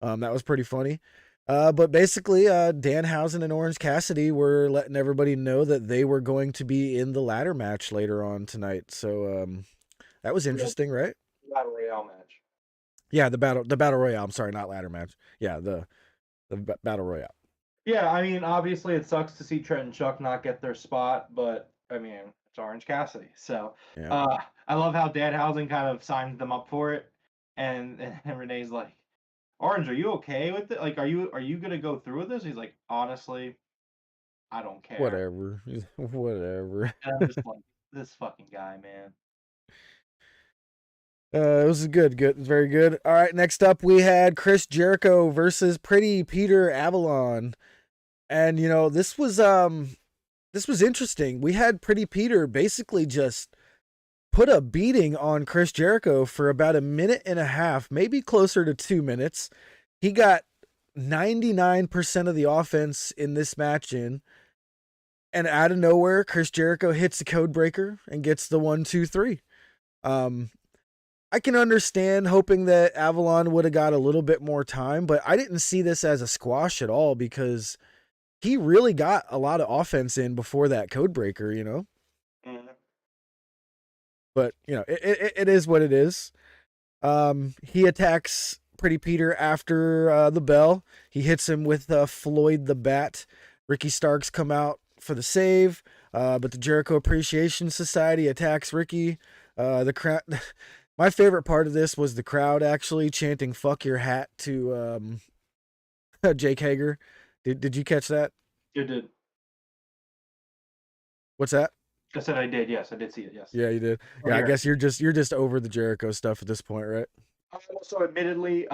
That was pretty funny. But basically, Danhausen and Orange Cassidy were letting everybody know that they were going to be in the ladder match later on tonight. So that was interesting, right? Battle Royale match. Yeah, the battle royale. I'm sorry, not ladder match. Yeah, the battle royale. Yeah, I mean, obviously it sucks to see Trent and Chuck not get their spot, but I mean, it's Orange Cassidy. So Yeah. I love how Danhausen kind of signs them up for it, and Renee's like, Orange, are you okay with it? Like, are you gonna go through with this? He's like, honestly, I don't care. Whatever. Whatever. And I'm just like, this fucking guy, man. It was good, very good. All right, next up we had Chris Jericho versus Pretty Peter Avalon, and this was interesting. We had Pretty Peter basically just put a beating on Chris Jericho for about a minute and a half, maybe closer to 2 minutes. He got 99% of the offense in this match in, and out of nowhere, Chris Jericho hits the code breaker and gets the 1-2-3. I can understand hoping that Avalon would have got a little bit more time, but I didn't see this as a squash at all because he really got a lot of offense in before that code breaker, Mm-hmm. But it is what it is. He attacks Pretty Peter after the bell. He hits him with Floyd the Bat. Ricky Starks come out for the save, but the Jericho Appreciation Society attacks Ricky. The crowd. My favorite part of this was the crowd actually chanting "fuck your hat" to Jake Hager. Did you catch that? You did. What's that? I said I did. Yes, I did see it. Yes. Yeah, you did. Oh, Yeah, I here. guess you're just over the Jericho stuff at this point, right? So admittedly,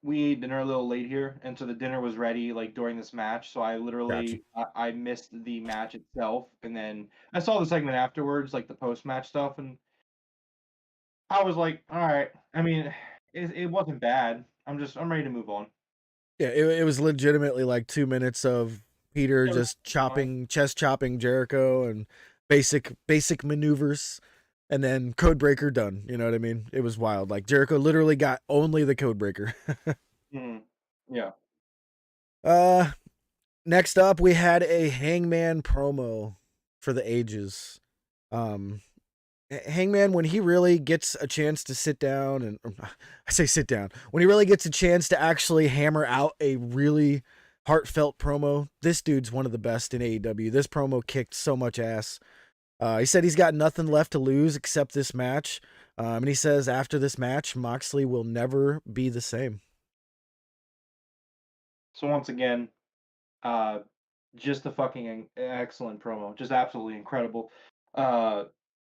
we ate dinner a little late here, and so the dinner was ready like during this match. So I Gotcha. literally I missed the match itself, and then I saw the segment afterwards, like the post match stuff, and I was like, all right. I mean, it wasn't bad. I'm ready to move on. Yeah, it was legitimately like 2 minutes of Peter It was just fine. chest chopping Jericho and basic maneuvers, and then code breaker done. You know what I mean? It was wild. Like Jericho literally got only the code breaker. Mhm. Yeah. uh, next up we had a Hangman promo for the ages. Um, Hangman, when he really gets a chance to sit down, and I say sit down, when he really gets a chance to actually hammer out a really heartfelt promo, this dude's one of the best in AEW. This promo kicked so much ass. He said he's got nothing left to lose except this match. And he says after this match, Moxley will never be the same. So once again, uh, just a fucking excellent promo, just absolutely incredible. Uh,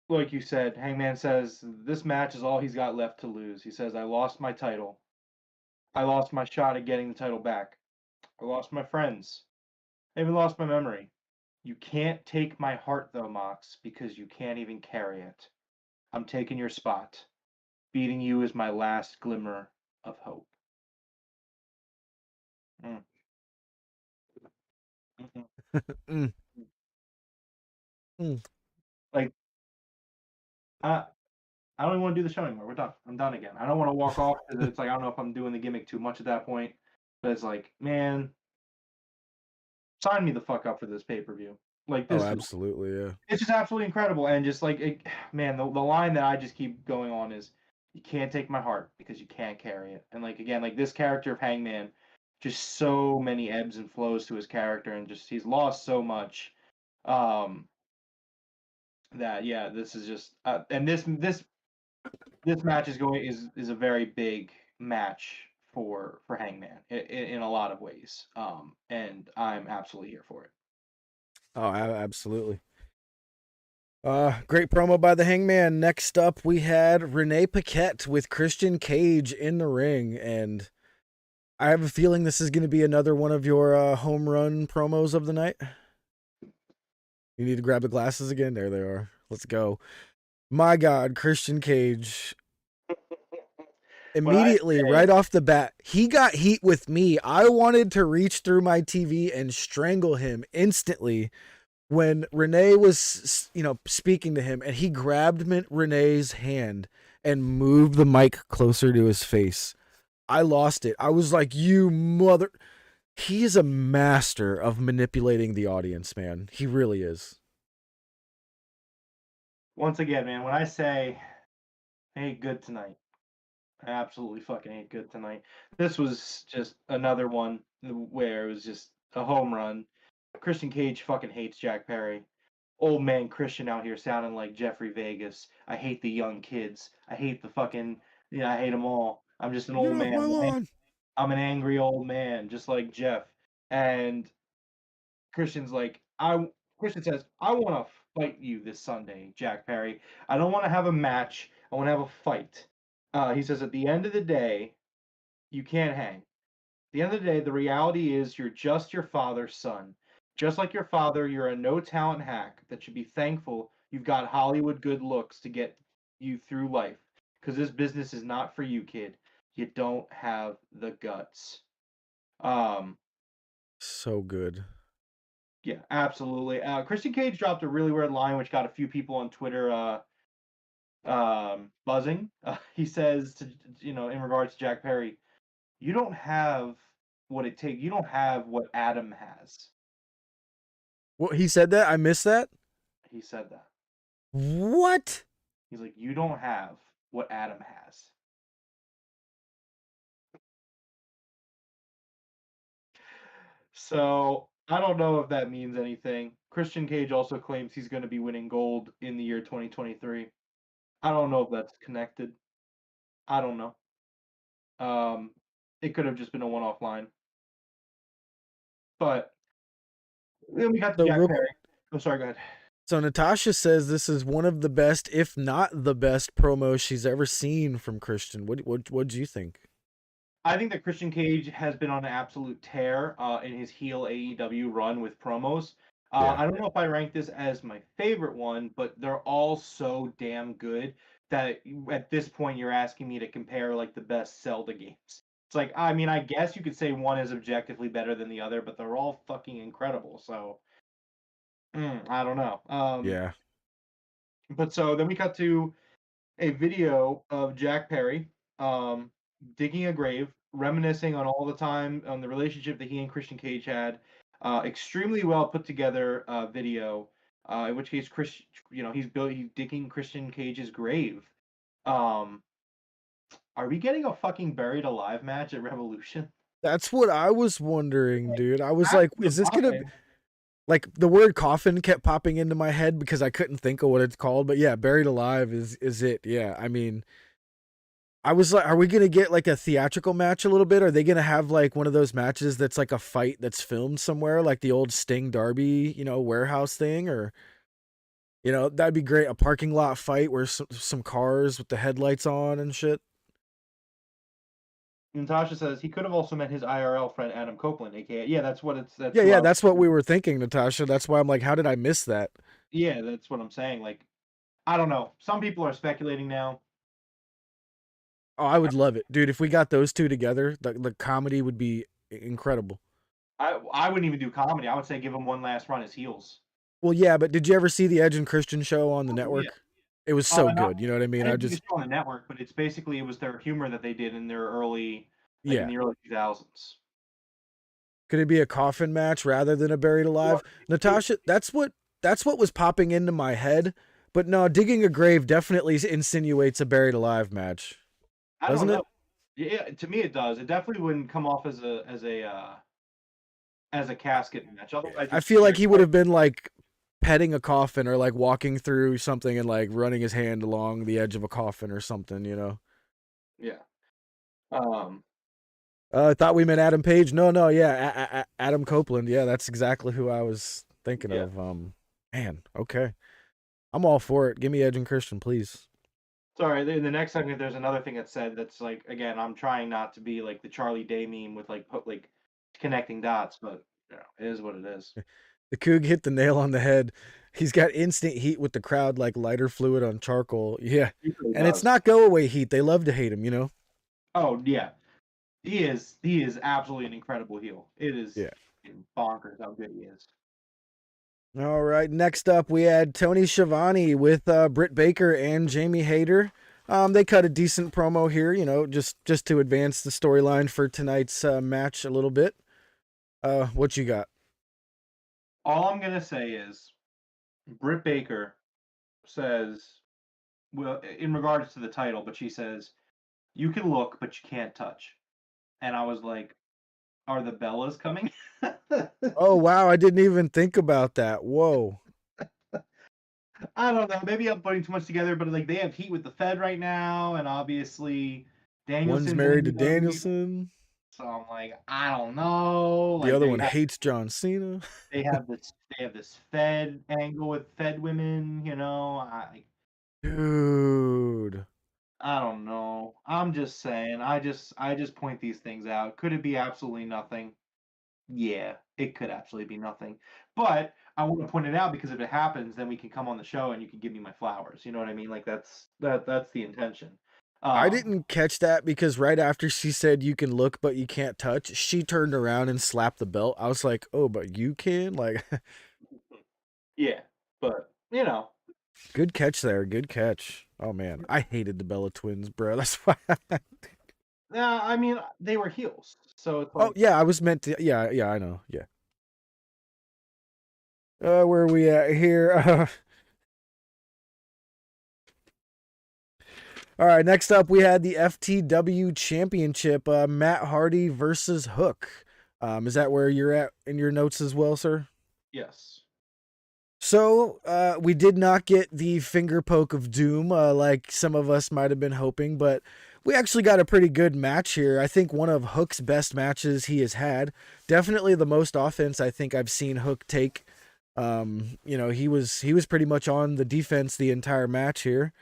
like you said, Hangman says this match is all he's got left to lose. He says, "I lost my title. I lost my shot at getting the title back. I lost my friends. I even lost my memory. You can't take my heart though, Mox, because you can't even carry it. I'm taking your spot. Beating you is my last glimmer of hope." Mm. Mhm. Mm, mm. Like I, I don't even want to do the show anymore. We're done. I'm done again. I don't want to walk off because it's like I don't know if I'm doing the gimmick too much at that point. But it's like, man, sign me the fuck up for this pay per view. Like Oh, this is absolutely, yeah. it's just absolutely incredible. And just like it, man, the line that I just keep going on is, "You can't take my heart because you can't carry it." And like again, like this character of Hangman, just so many ebbs and flows to his character, and just he's lost so much. Um, that yeah, this is just and this match is a very big match for Hangman in a lot of ways. And I'm absolutely here for it. Oh, absolutely. Great promo by the Hangman. Next up, we had Renee Paquette with Christian Cage in the ring, and I have a feeling this is going to be another one of your home run promos of the night. You need to grab the glasses again. There they are. Let's go. My God, Christian Cage. When I Immediately, say right off the bat, he got heat with me. I wanted to reach through my TV and strangle him instantly when Renee was, speaking to him, and he grabbed Renee's hand and moved the mic closer to his face. I lost it. I was like, "You mother!" He is a master of manipulating the audience, man. He really is. Once again, man, when I say I ate good tonight, I absolutely fucking ate good tonight. This was just another one where it was just a home run. Christian Cage fucking hates Jack Perry. Old man Christian out here sounding like Jeffrey Vegas. I hate the young kids. I hate the fucking, yeah, I hate them all. I'm just an Get old off my man. lawn. I'm an angry old man, just like Jeff. And Christian's like, Christian says, I want to fight you this Sunday, Jack Perry. I don't want to have a match. I want to have a fight. He says, at the end of the day, you can't hang. At the end of the day, the reality is you're just your father's son. Just like your father, you're a no talent hack that should be thankful you've got Hollywood good looks to get you through life. Because this business is not for you, kid. You don't have the guts. Um, So good. Yeah, absolutely. Christian Cage dropped a really weird line, which got a few people on Twitter buzzing. He says to in regards to Jack Perry, you don't have what it takes. You don't have what Adam has. What, he said that? I missed that? He said that. What? He's like, you don't have what Adam has. So I don't know if that means anything. Christian Cage also claims he's going to be winning gold in the year 2023. I don't know if that's connected. I don't know. It could have just been a one-off line. But then we got the So Jack real, Perry. I'm sorry, go ahead. so Natasha says this is one of the best, if not the best, promos she's ever seen from Christian. What do you think? I think that Christian Cage has been on an absolute tear in his heel AEW run with promos. Yeah. I don't know if I rank this as my favorite one, but they're all so damn good that at this point you're asking me to compare like the best Zelda games. It's like, I mean, I guess you could say one is objectively better than the other, but they're all fucking incredible. So, I don't know. Yeah. But so then we cut to a video of Jack Perry um, digging a grave, reminiscing on all the time on the relationship that he and Christian Cage had. Extremely well put together video. In which case, he's digging Christian Cage's grave. Um, are we getting a fucking buried alive match at Revolution? That's what I was wondering, dude. I was like, After the is this gonna buy-in, like the word coffin kept popping into my head because I couldn't think of what it's called, but yeah, buried alive is it. Yeah. I mean, I was like, are we gonna get like a theatrical match a little bit? Are they gonna have like one of those matches that's like a fight that's filmed somewhere, like the old Sting Darby, warehouse thing, or that'd be great. A parking lot fight where some cars with the headlights on and shit. Natasha says he could have also met his IRL friend Adam Copeland, aka that's what it's that's Yeah, who yeah, that's what we were thinking, Natasha. That's why I'm like, how did I miss that? yeah, that's what I'm saying. Like, I don't know. Some people are speculating now. Oh, I would love it, dude. If we got those two together, the comedy would be incredible. I wouldn't even do comedy. I would say give them one last run as heels. Well, yeah, but did you ever see the Edge and Christian show on the Oh, yeah. network? It was so Not, good. You know what I mean? I I didn't think just it's on the network, but it's basically it was their humor that they did in their early, in yeah. the early 2000s. Could it be a coffin match rather than a buried alive? Natasha, that's what was popping into my head. But no, digging a grave definitely insinuates a buried alive match. I don't Doesn't know. it? Yeah, to me it does. It definitely wouldn't come off as a casket match. Otherwise, I feel like he would have been like petting a coffin or like walking through something and like running his hand along the edge of a coffin or something. Yeah. Um. I thought we meant Adam Page. No, yeah, Adam Copeland. Yeah, that's exactly who I was thinking Yeah. of. Man, okay, I'm all for it. Give me Edge and Christian, please. Sorry. In the next segment, there's another thing that's said that's like again, I'm trying not to be like the Charlie Day meme with like connecting dots, but it is what it is. The Coug hit the nail on the head. He's got instant heat with the crowd, like lighter fluid on charcoal. Yeah, He really and it's does. not go away heat. They love to hate him. Oh yeah, he is absolutely an incredible heel. It is Yeah. bonkers how good he is. All right, next up we had Tony Schiavone with Britt Baker and Jamie Hayter. They cut a decent promo here, just to advance the storyline for tonight's match a little bit. What you got? All I'm gonna say is Britt Baker says, well, in regards to the title, but she says, "You can look, but you can't touch." And I was like, "Are the Bellas coming?" Oh wow, I didn't even think about that. Whoa. I don't know. Maybe I'm putting too much together, but like they have heat with the Fed right now, and obviously One's Danielson's in married to AEW. Danielson. So I'm like, I don't know. The Like other one hates John Cena. they have this Fed angle with Fed women. Dude. I don't know. I'm just saying. I just point these things out. Could it be absolutely nothing? Yeah, it could absolutely be nothing. But I want to point it out because if it happens, then we can come on the show and you can give me my flowers. You know what I mean? Like that's the intention. I Um, didn't catch that because right after she said you can look but you can't touch, she turned around and slapped the belt. I was like, "Oh, but you can?" Like, yeah, but good catch there. Good catch. Oh man, I hated the Bella twins, bro. That's why. I mean they were heels, so it's Oh like yeah, I was meant to. Yeah, yeah, I know. Yeah. Where are we at here? All right, next up we had the FTW Championship, Matt Hardy versus Hook. Is that where you're at in your notes as well, sir? yes, So, we did not get the finger poke of doom, like some of us might have been hoping, but we actually got a pretty good match here. I think one of Hook's best matches he has had. Definitely the most offense I think I've seen Hook take. He was pretty much on the defense the entire match here.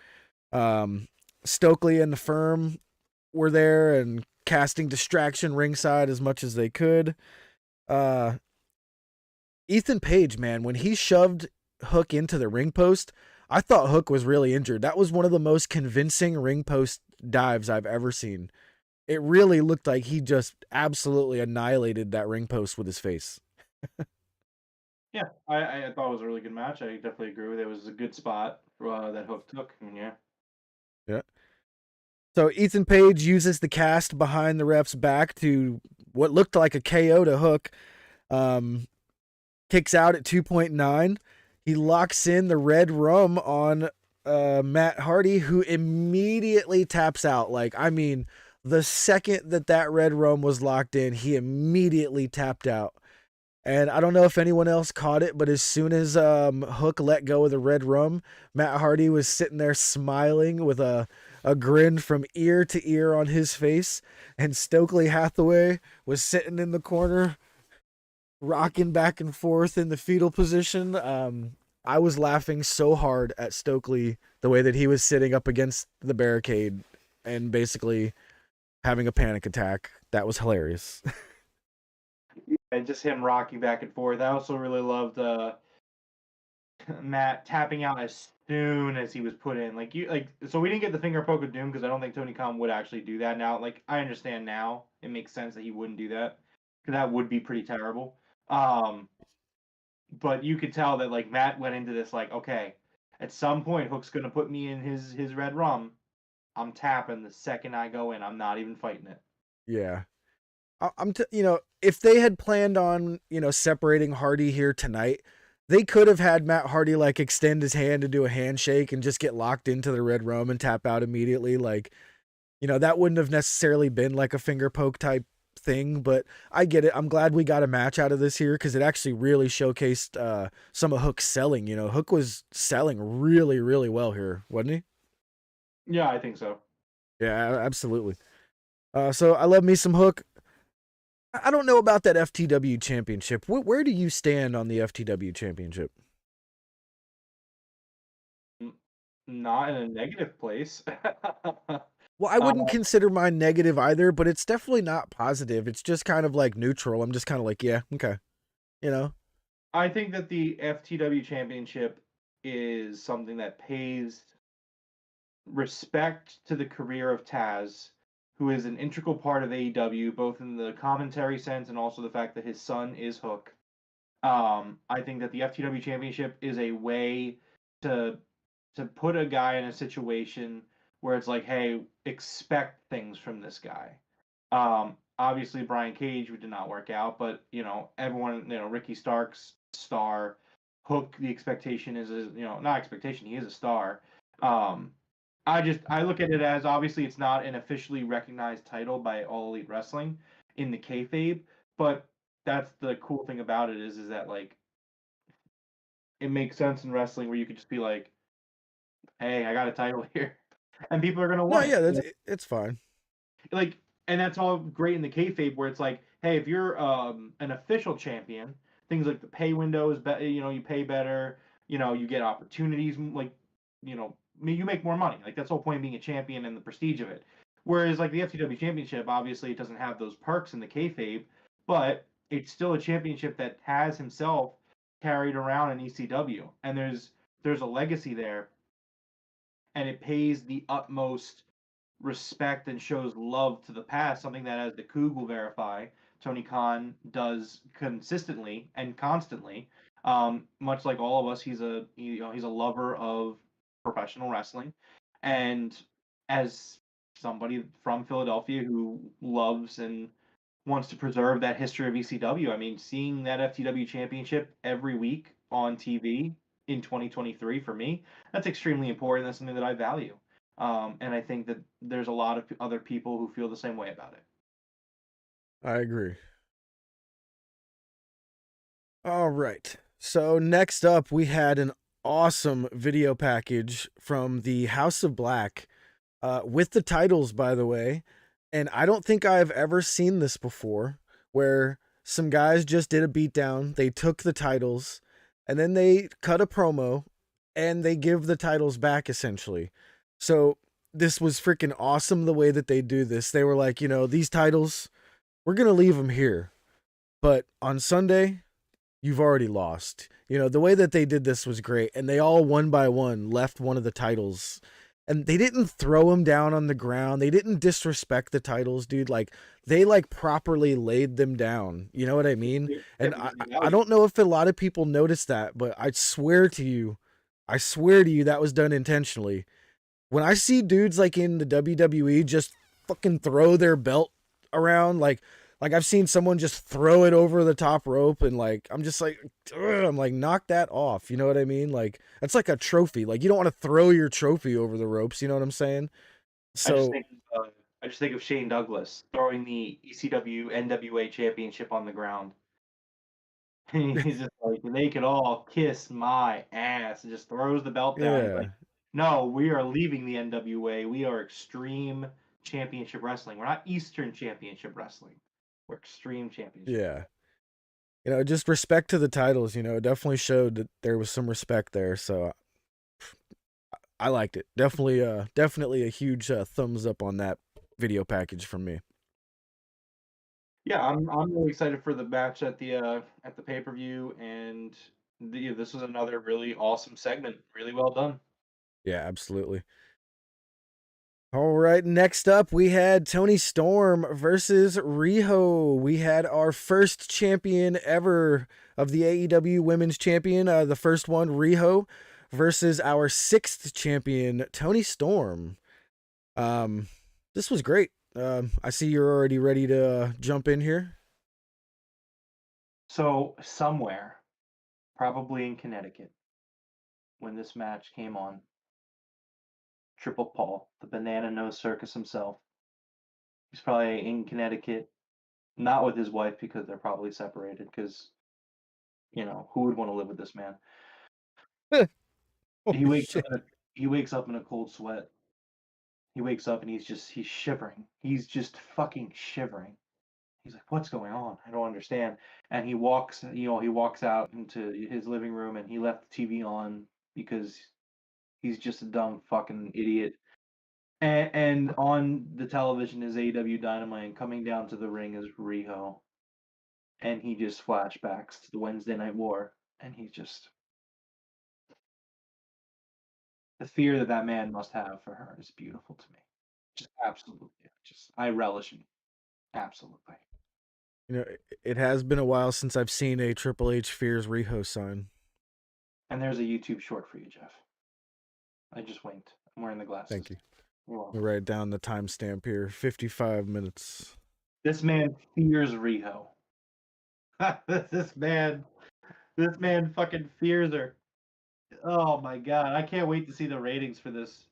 Stokely and the Firm were there and casting distraction ringside as much as they could. Uh, Ethan Page, man, when he shoved Hook into the ring post, I thought Hook was really injured. That was one of the most convincing ring post dives I've ever seen. It really looked like he just absolutely annihilated that ring post with his face. yeah. I thought it was a really good match. I definitely agree with it. It was a good spot that Hook took. And yeah, Yeah. So Ethan Page uses the cast behind the ref's back to what looked like a KO to Hook. Um, Kicks out at 2.9. He locks in the red rum on Matt Hardy, who immediately taps out. Like, I mean, the second that red rum was locked in, he immediately tapped out. And I don't know if anyone else caught it, but as soon as Hook let go of the red rum, Matt Hardy was sitting there smiling with a grin from ear to ear on his face. And Stokely Hathaway was sitting in the corner rocking back and forth in the fetal position. I was laughing so hard at Stokely the way that he was sitting up against the barricade and basically having a panic attack. That was hilarious. and just him rocking back and forth. I also really loved Matt tapping out as soon as he was put in. So we didn't get the finger poke of doom because I don't think Tony Khan would actually do that now. Like I understand now, it makes sense that he wouldn't do that because that would be pretty terrible. But you could tell that like Matt went into this like, okay, at some point Hook's gonna put me in his red rum. I'm tapping the second I go in. I'm not even fighting it. Yeah. If they had planned on, separating Hardy here tonight, they could have had Matt Hardy like extend his hand to do a handshake and just get locked into the red rum and tap out immediately. Like, that wouldn't have necessarily been like a finger poke type thing, but I get it. I'm glad we got a match out of this here because it actually really showcased some of Hook's selling. Hook was selling really, really well here, wasn't he? Yeah, I think so. Yeah, absolutely. So I love me some Hook. I don't know about that FTW championship. Where do you stand on the FTW championship? Not in a negative place. Well, I wouldn't consider mine negative either, but it's definitely not positive. It's just kind of like neutral. I'm just kind of like, yeah, okay. You know? I think that the FTW championship is something that pays respect to the career of Taz, who is an integral part of AEW, both in the commentary sense and also the fact that his son is Hook. I think that the FTW championship is a way to put a guy in a situation where it's like, hey, expect things from this guy. Obviously Brian Cage did not work out, but everyone, Ricky Stark's star. Hook, the expectation is, not expectation, he is a star. I look at it as, obviously it's not an officially recognized title by All Elite Wrestling in the kayfabe, but that's the cool thing about it is that like it makes sense in wrestling where you could just be like, hey, I got a title here, and people are gonna No, want yeah, it. it's fine. Like, and that's all great in the kayfabe where it's like, hey, if you're an official champion, things like the pay window is better. You pay better. You get opportunities. Like, you make more money. Like that's the whole point of being a champion and the prestige of it. Whereas like the FTW Championship, obviously it doesn't have those perks in the kayfabe, but it's still a championship that has himself carried around in ECW, and there's a legacy there, and it pays the utmost respect and shows love to the past, something that, as the Coog will verify, Tony Khan does consistently and constantly. Much like all of us, he's a lover of professional wrestling, and as somebody from Philadelphia who loves and wants to preserve that history of ECW, I mean, seeing that FTW championship every week on TV in 2023 for me, that's extremely important. That's something that I value. And I think that there's a lot of other people who feel the same way about it. I agree. All right. So next up, we had an awesome video package from the House of Black, with the titles, by the way. And I don't think I've ever seen this before, where some guys just did a beatdown. They took the titles, and then they cut a promo, and they give the titles back essentially. So this was freaking awesome the way that they do this. They were like, these titles, we're gonna leave them here, but on Sunday, you've already lost. The way that they did this was great. And they all one by one left one of the titles. And they didn't throw them down on the ground. They didn't disrespect the titles, dude. Like, they properly laid them down. You know what I mean? And I don't know if a lot of people noticed that, but I swear to you, that was done intentionally. When I see dudes like in the WWE just fucking throw their belt around, like I've seen someone just throw it over the top rope, and I'm just like, I'm like, knock that off. You know what I mean? Like, that's like a trophy. Like, you don't want to throw your trophy over the ropes. You know what I'm saying? So I just think of Shane Douglas throwing the ECW NWA championship on the ground. He's just like, they could all kiss my ass, and just throws the belt down. He's like, yeah, no, we are leaving the NWA. We are Extreme Championship Wrestling. We're not Eastern Championship Wrestling. We're Extreme Championship. yeah. Just respect to the titles. Definitely showed that there was some respect there. So I liked it. Definitely a huge thumbs up on that video package from me. Yeah, I'm really excited for the match at the pay-per-view, and this was another really awesome segment. Really well done. Yeah, absolutely. All right, next up we had Toni Storm versus Riho. We had our first champion ever of the AEW Women's Champion, the first one, Riho, versus our sixth champion, Toni Storm. This was great. I see you're already ready to jump in here. So somewhere, probably in Connecticut, when this match came on, Triple Paul, the Banana Nose Circus himself, he's probably in Connecticut, not with his wife because they're probably separated. Because who would want to live with this man? He Holy wakes up shit. in a he wakes up in a cold sweat. He wakes up and he's shivering. He's just fucking shivering. He's like, "What's going on? I don't understand." And he walks out into his living room, and he left the TV on because he's just a dumb fucking idiot. And on the television is AEW Dynamite, and coming down to the ring is Riho, and he just flashbacks to the Wednesday Night War, and he's just the fear that man must have for her is beautiful to me. Just absolutely, just I relish it. Absolutely. It has been a while since I've seen a Triple H fears Riho sign. And there's a YouTube short for you, Jeff. I just winked. I'm wearing the glasses. Thank you. You're Let welcome. me write down the timestamp here. 55 minutes. This man fears Riho. this man fucking fears her. Oh my god, I can't wait to see the ratings for this.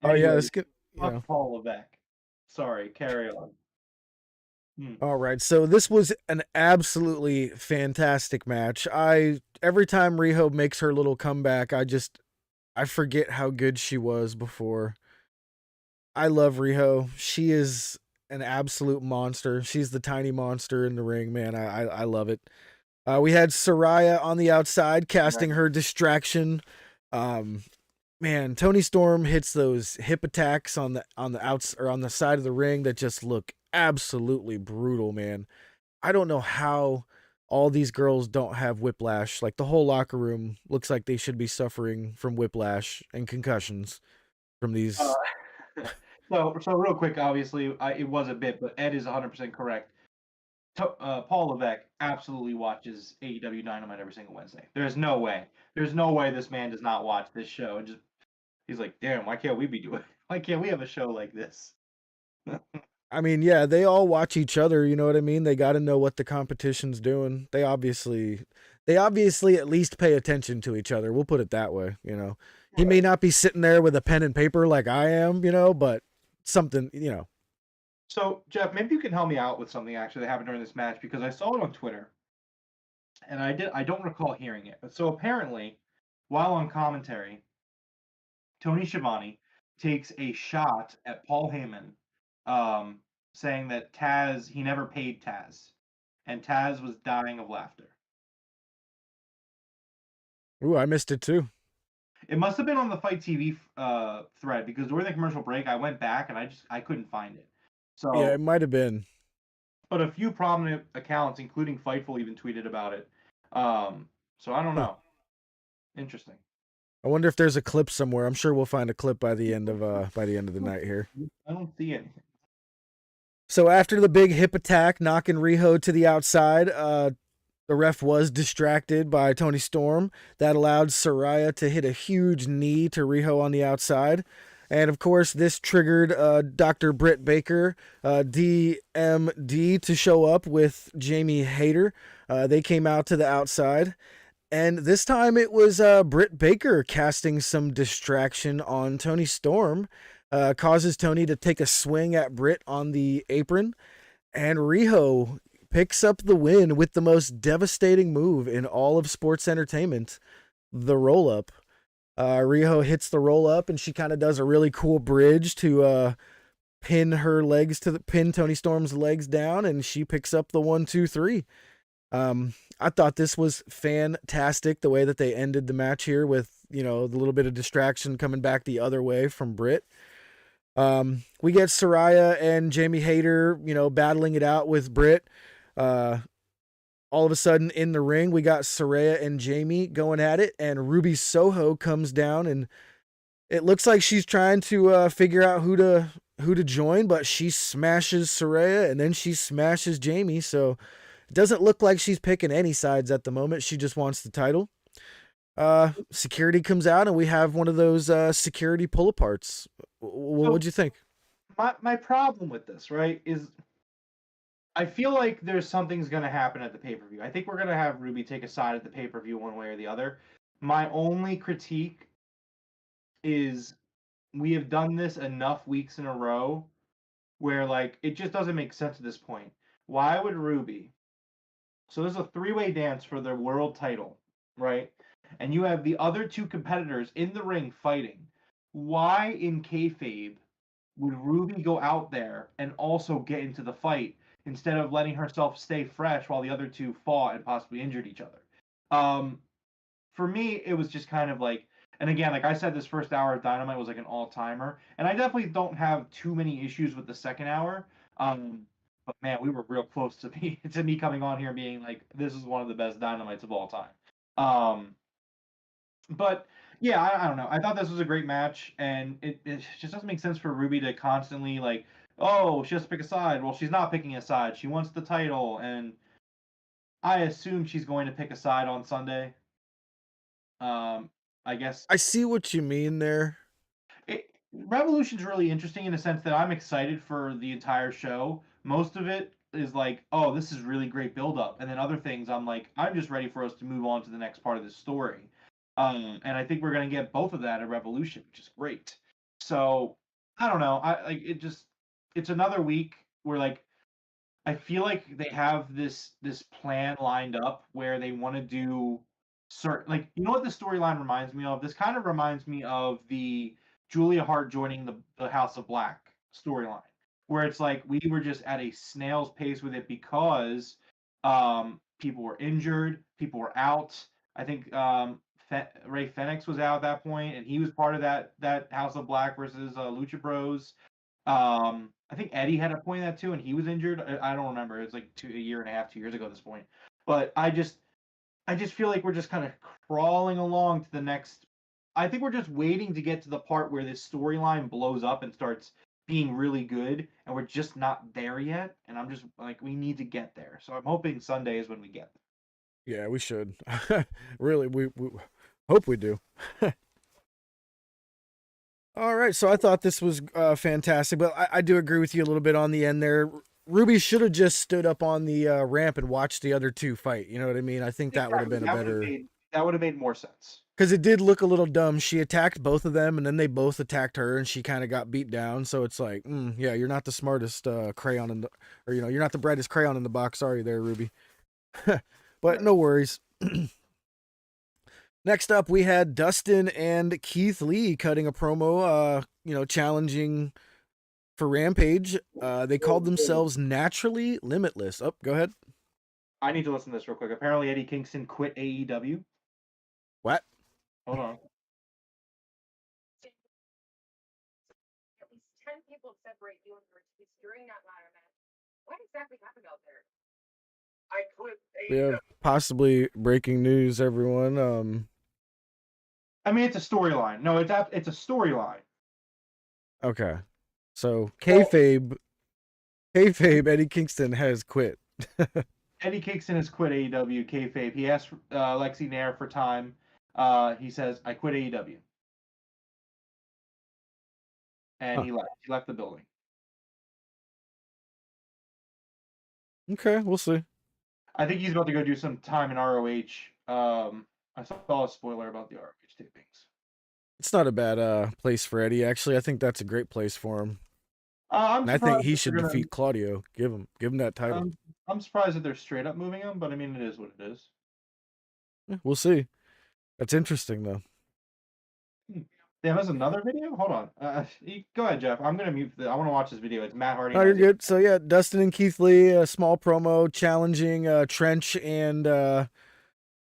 Oh yeah, Anyway, this could, fuck Paul Levesque. Sorry, carry on. All right, so this was an absolutely fantastic match. Every time Riho makes her little comeback, I forget how good she was before. I love Riho. She is an absolute monster. She's the tiny monster in the ring, man. I love it. We had Saraya on the outside casting her distraction. Um, Man, Tony Storm hits those hip attacks on the outs or on the side of the ring that just look absolutely brutal, man. I don't know how all these girls don't have whiplash. Like the whole locker room looks like they should be suffering from whiplash and concussions from Uh, these. so real quick, obviously, it was a bit, but Ed is 100% correct. Paul Levesque absolutely watches AEW Dynamite every single Wednesday. There's no way. There's no way this man does not watch this show and just he's like, damn, why can't we be doing? Why can't we have a show like this? I mean, yeah, they all watch each other, you know what I mean? They got to know what the competition's doing. They obviously at least pay attention to each other. We'll put it that way, you know. He may not be sitting there with a pen and paper like I am, you know, but something, you know. So Jeff, maybe you can help me out with something actually that happened during this match because I saw it on Twitter and I don't recall hearing it. So apparently, while on commentary, Tony Schiavone takes a shot at Paul Heyman, saying that Taz he never paid Taz, and Taz was dying of laughter. Ooh, I missed it too. It must have been on the Fight TV thread because during the commercial break, I went back and I couldn't find it. Yeah, it So, might have been. but a few prominent accounts, including Fightful, even tweeted about it. So I don't Huh. know. Interesting. I wonder if there's a clip somewhere. I'm sure we'll find a clip by the end of the night here. I don't see anything. So after the big hip attack knocking Riho to the outside, the ref was distracted by Tony Storm. That allowed Saraya to hit a huge knee to Riho on the outside. And of course, this triggered Dr. Britt Baker, DMD, to show up with Jamie Hayter. They came out to the outside. And this time it was Britt Baker casting some distraction on Tony Storm. Causes Tony to take a swing at Britt on the apron. And Riho picks up the win with the most devastating move in all of sports entertainment, the roll up. Riho hits the roll up and she kind of does a really cool bridge to pin Tony Storm's legs down, and she picks up the 1-2-3. I thought this was fantastic the way that they ended the match here with, you know, the little bit of distraction coming back the other way from Britt. We get Saraya and Jamie Hayter, you know, battling it out with Britt. All of a sudden in the ring, we got Saraya and Jamie going at it, and Ruby Soho comes down, and it looks like she's trying to figure out who to join, but she smashes Saraya and then she smashes Jamie. So it doesn't look like she's picking any sides at the moment. She just wants the title. Security comes out, and we have one of those security pull aparts. What'd you think? My problem with this, right, is I feel like there's something's going to happen at the pay-per-view. I think we're going to have Ruby take a side at the pay-per-view one way or the other. My only critique is we have done this enough weeks in a row where like it just doesn't make sense at this point. Why would Ruby? So there's a three-way dance for the world title, right? And you have the other two competitors in the ring fighting. Why in kayfabe would Ruby go out there and also get into the fight instead of letting herself stay fresh while the other two fought and possibly injured each other? For me, it was just kind of like, and again, like I said, this first hour of Dynamite was like an all timer, and I definitely don't have too many issues with the second hour. But man, we were real close to me coming on here and being like, this is one of the best Dynamites of all time. But yeah, I don't know. I thought this was a great match, and it just doesn't make sense for Ruby to constantly like, oh, she has to pick a side. Well, she's not picking a side. She wants the title, and I assume she's going to pick a side on Sunday. I guess I see what you mean there. Revolution's really interesting in the sense that I'm excited for the entire show. Most of it is like, oh, this is really great build up, and then other things I'm like, I'm just ready for us to move on to the next part of the story. And I think we're gonna get both of that at Revolution, which is great. So I don't know. I like it. Just it's another week where like I feel like they have this plan lined up where they want to do certain like you know what the storyline reminds me of? This kind of reminds me of the Julia Hart joining the House of Black storyline, where it's like we were just at a snail's pace with it because people were injured, people were out. I think Ray Fenix was out at that point, and he was part of that House of Black versus Lucha Bros. I think Eddie had a point in that too, and he was injured. I don't remember. It was like a year and a half, 2 years ago at this point. But I just feel like we're just kind of crawling along to the next. I think we're just waiting to get to the part where this storyline blows up and starts being really good, and we're just not there yet. And I'm just like, we need to get there. So I'm hoping Sunday is when we get there. Yeah, we should. Really, we hope we do. All right, so I thought this was fantastic, but I do agree with you a little bit on the end there. Ruby should have just stood up on the ramp and watched the other two fight. You know what I mean? I think that would have been a better. That would have made more sense. Because it did look a little dumb. She attacked both of them, and then they both attacked her, and she kind of got beat down. So it's like, yeah, you're not the smartest crayon in the, or you're not the brightest crayon in the box. Sorry there, Ruby. But no worries. Next up, we had Dustin and Keith Lee cutting a promo, challenging for Rampage. They called themselves Naturally Limitless. Oh, go ahead. I need to listen to this real quick. Apparently, Eddie Kingston quit AEW. What? Hold on. At least 10 people separate you and Ortiz during that ladder match. What exactly happened out there? I quit We have possibly breaking news, everyone. I mean, it's a storyline. No, it's a storyline. Okay. So, kayfabe, Eddie Kingston has quit. Eddie Kingston has quit AEW, kayfabe. He asked Lexi Nair for time. He says, I quit AEW. And he left. He left the building. Okay, we'll see. I think he's about to go do some time in ROH. I saw a spoiler about the ROH tapings. It's not a bad place for Eddie. Actually, I think that's a great place for him. And I think he should defeat Claudio. Give him that title. I'm surprised that they're straight up moving him, but I mean, it is what it is. Yeah, we'll see. That's interesting, though. Damn, there's another video? Hold on. Go ahead, Jeff. I'm going to mute. I want to watch this video. It's Matt Hardy. Oh, you're good. So, yeah, Dustin and Keith Lee, a small promo challenging Trench and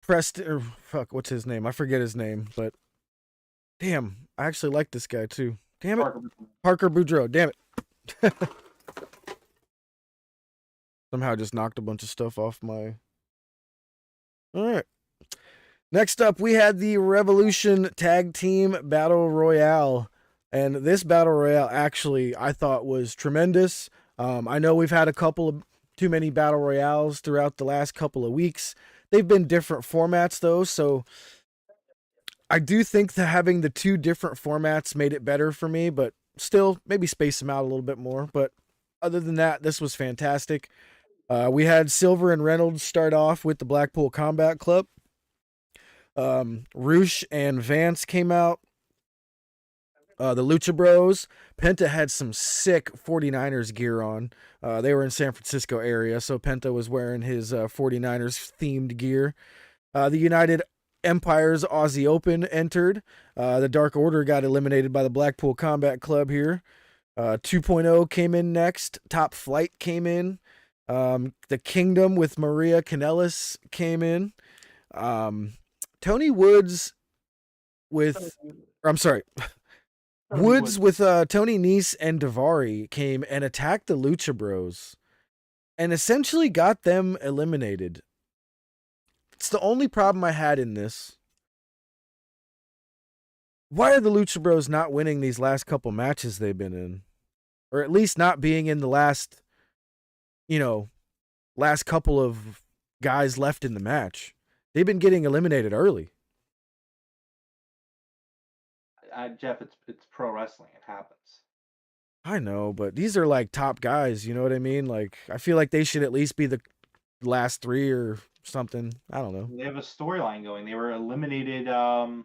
Preston. Or, fuck, what's his name? I forget his name, but damn, I actually like this guy, too. Damn it. Parker Boudreaux. Damn it. Somehow just knocked a bunch of stuff off my... All right. Next up, we had the Revolution Tag Team Battle Royale. And this Battle Royale actually, I thought, was tremendous. I know we've had a couple of too many Battle Royales throughout the last couple of weeks. They've been different formats, though, so I do think that having the two different formats made it better for me, but still, maybe space them out a little bit more. But other than that, this was fantastic. We had Silver and Reynolds start off with the Blackpool Combat Club. Roosh and Vance came out. The Lucha Bros. Penta had some sick 49ers gear on. They were in San Francisco area, so Penta was wearing his 49ers themed gear. The United Empire's Aussie Open entered. The Dark Order got eliminated by the Blackpool Combat Club here. 2.0 came in next. Top Flight came in. The Kingdom with Maria Kanellis came in. Tony Woods with... I'm sorry. Woods with Tony Nese and Daivari came and attacked the Lucha Bros and essentially got them eliminated. It's the only problem I had in this. Why are the Lucha Bros not winning these last couple matches they've been in? Or at least not being in the last couple of guys left in the match. They've been getting eliminated early. Jeff, it's pro wrestling. It happens. I know, but these are like top guys. You know what I mean? Like, I feel like they should at least be the last three or something. I don't know. They have a storyline going. They were eliminated. Who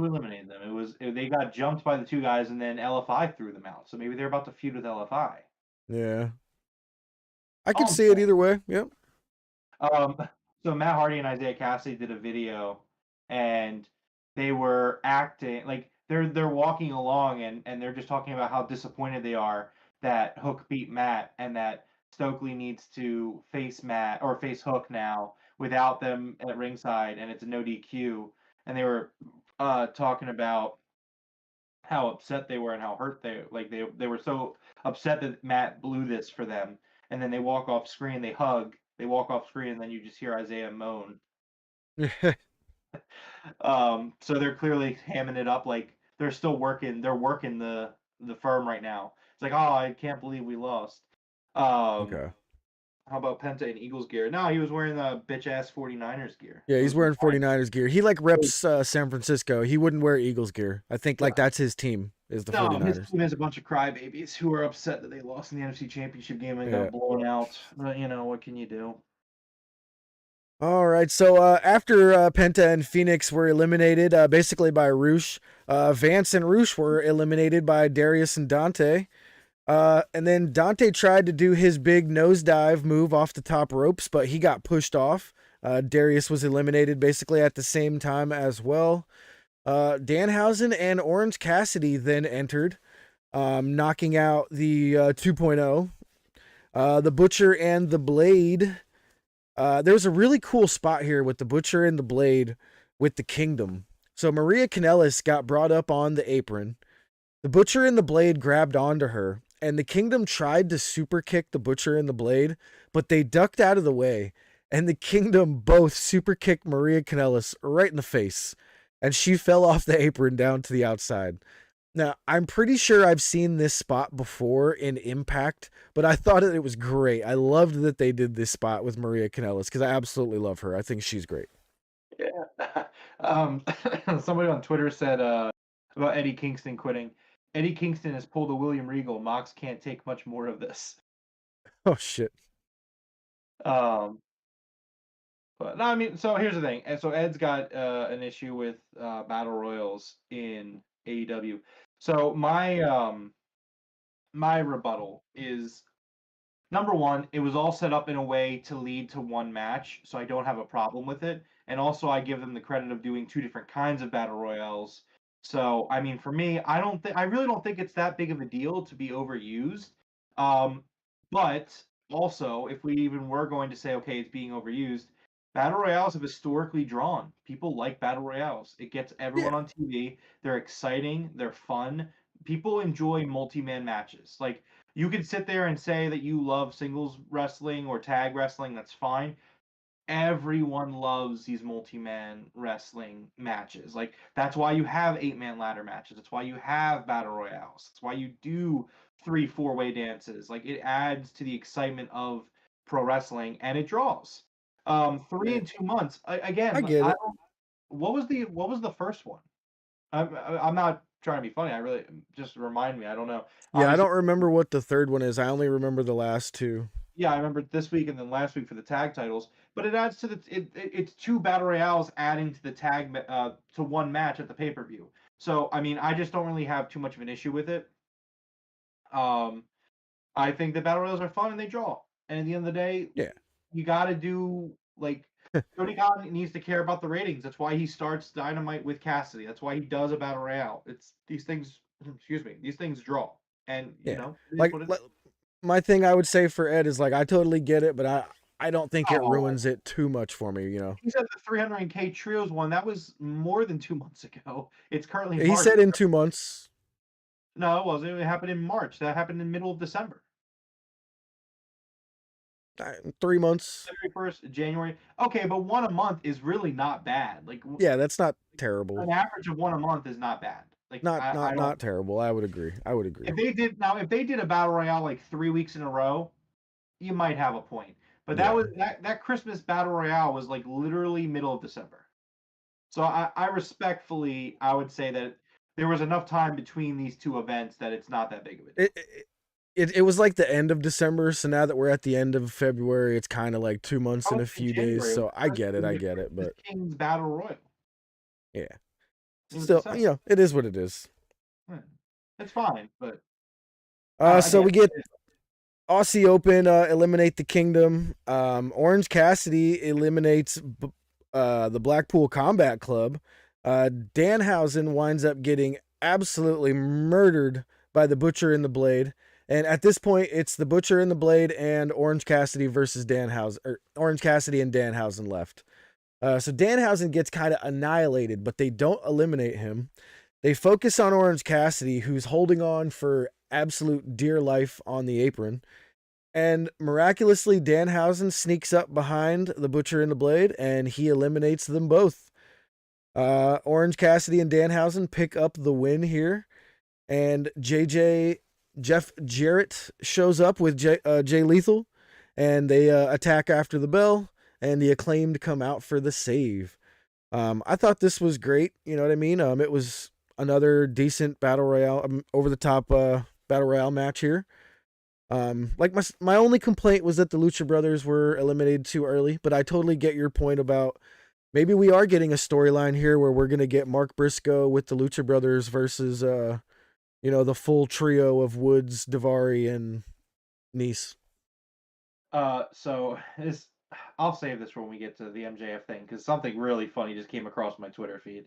eliminated them? They got jumped by the two guys, and then LFI threw them out. So maybe they're about to feud with LFI. Yeah, I could Oh, see it either way. Yep. So Matt Hardy and Isaiah Cassidy did a video, and they were acting like they're walking along, and they're just talking about how disappointed they are that Hook beat Matt, and that Stokely needs to face Matt or face Hook now without them at ringside, and it's a no DQ. And they were talking about how upset they were and how hurt they were so upset that Matt blew this for them. And then they walk off screen, they hug, they walk off screen, and then you just hear Isaiah moan. So they're clearly hamming it up like they're still working. They're working the firm right now. It's like, oh, I can't believe we lost. Okay. How about Penta in Eagles gear? No, he was wearing the bitch ass 49ers gear. Yeah, he's wearing 49ers gear. He like reps San Francisco. He wouldn't wear Eagles gear. I think like that's his team is the No, his 49ers. team is a bunch of crybabies who are upset that they lost in the NFC Championship game and got blown out. But what can you do? All right, so after Penta and Phoenix were eliminated basically by Roosh, Vance and Roosh were eliminated by Darius and Dante. And then Dante tried to do his big nosedive move off the top ropes, but he got pushed off. Darius was eliminated basically at the same time as well. Danhausen and Orange Cassidy then entered, knocking out the 2.0. The Butcher and the Blade. There was a really cool spot here with the Butcher and the Blade with the Kingdom. So Maria Kanellis got brought up on the apron. The Butcher and the Blade grabbed onto her, and the Kingdom tried to super kick the Butcher and the Blade, but they ducked out of the way, and the Kingdom both super kicked Maria Kanellis right in the face, and she fell off the apron down to the outside. Now, I'm pretty sure I've seen this spot before in Impact, but I thought it was great. I loved that they did this spot with Maria Kanellis because I absolutely love her. I think she's great. Yeah. Somebody on Twitter said about Eddie Kingston quitting. Eddie Kingston has pulled a William Regal. Mox can't take much more of this. Oh, shit. But no, I mean, so here's the thing. And so Ed's got an issue with battle royals in AEW. So my rebuttal is number one, it was all set up in a way to lead to one match, so I don't have a problem with it. And also, I give them the credit of doing two different kinds of battle royales. So, I mean, for me, I really don't think it's that big of a deal to be overused. But also, if we even were going to say, okay, it's being overused, battle royales have historically drawn. People like battle royales. It gets everyone on TV. They're exciting. They're fun. People enjoy multi-man matches. Like, you could sit there and say that you love singles wrestling or tag wrestling. That's fine. Everyone loves these multi-man wrestling matches. Like, that's why you have 8-man ladder matches. That's why you have battle royales. That's why you do 3-4-way dances. Like, it adds to the excitement of pro wrestling, and it draws. 3 in 2 months. Again, I get it. what was the first one? I'm not trying to be funny. I really just remind me. I don't know. Yeah, I Obviously, don't remember what the third one is. I only remember the last two. yeah, I remember this week and then last week for the tag titles. But it adds to it's two battle royales adding to the tag to one match at the pay per view. So I mean, I just don't really have too much of an issue with it. I think the battle royals are fun and they draw. And at the end of the day, Yeah. you got to do like Tony Khan needs to care about the ratings. That's why he starts Dynamite with Cassidy. That's why he does a battle royale. It's these things. Excuse me. These things draw, and you know, it is Like, what it is. my thing I would say for Ed is like, I totally get it, but I don't think it Oh. ruins it too much for me, you know. He said the 300K Trios one. That was more than 2 months ago. It's currently He March. said in 2 months. No, it wasn't. It happened in March. That happened in the middle of December. 3 months. February 1st, January. Okay, but one a month is really not bad. Like, Yeah, that's not terrible. an average of one a month is not bad. Like, Not terrible. I would agree. If they did a battle royale like 3 weeks in a row, you might have a point. But that Yeah. was that Christmas battle royale was like literally middle of December. So I respectfully, I would say that there was enough time between these two events that it's not that big of a deal. It was like the end of December, so now that we're at the end of February, it's kind of like 2 months I and was a in few days. January. It was So I the get it, Christmas but King's Battle Royal. yeah, It was still, December. it is what it is. It's fine, but I So get we get it. Aussie Open, eliminate the Kingdom. Orange Cassidy eliminates the Blackpool Combat Club. Danhausen winds up getting absolutely murdered by the Butcher and the Blade. And at this point, it's the Butcher and the Blade and Orange Cassidy versus Danhausen, or Orange Cassidy and Danhausen left. So Danhausen gets kind of annihilated, but they don't eliminate him. They focus on Orange Cassidy, who's holding on for absolute dear life on the apron. And miraculously, Danhausen sneaks up behind the Butcher and the Blade, and he eliminates them both. Orange Cassidy and Danhausen pick up the win here. And Jeff Jarrett shows up with Jay Lethal, and they attack after the bell, and the Acclaimed come out for the save. I thought this was great. You know what I mean? It was another decent battle royale, over the top battle royale match here. Like my only complaint was that the Lucha Brothers were eliminated too early, but I totally get your point about maybe we are getting a storyline here where we're gonna get Mark Briscoe with the Lucha Brothers versus the full trio of Woods, Davari, and Nice. So this, I'll save this for when we get to the MJF thing because something really funny just came across my Twitter feed.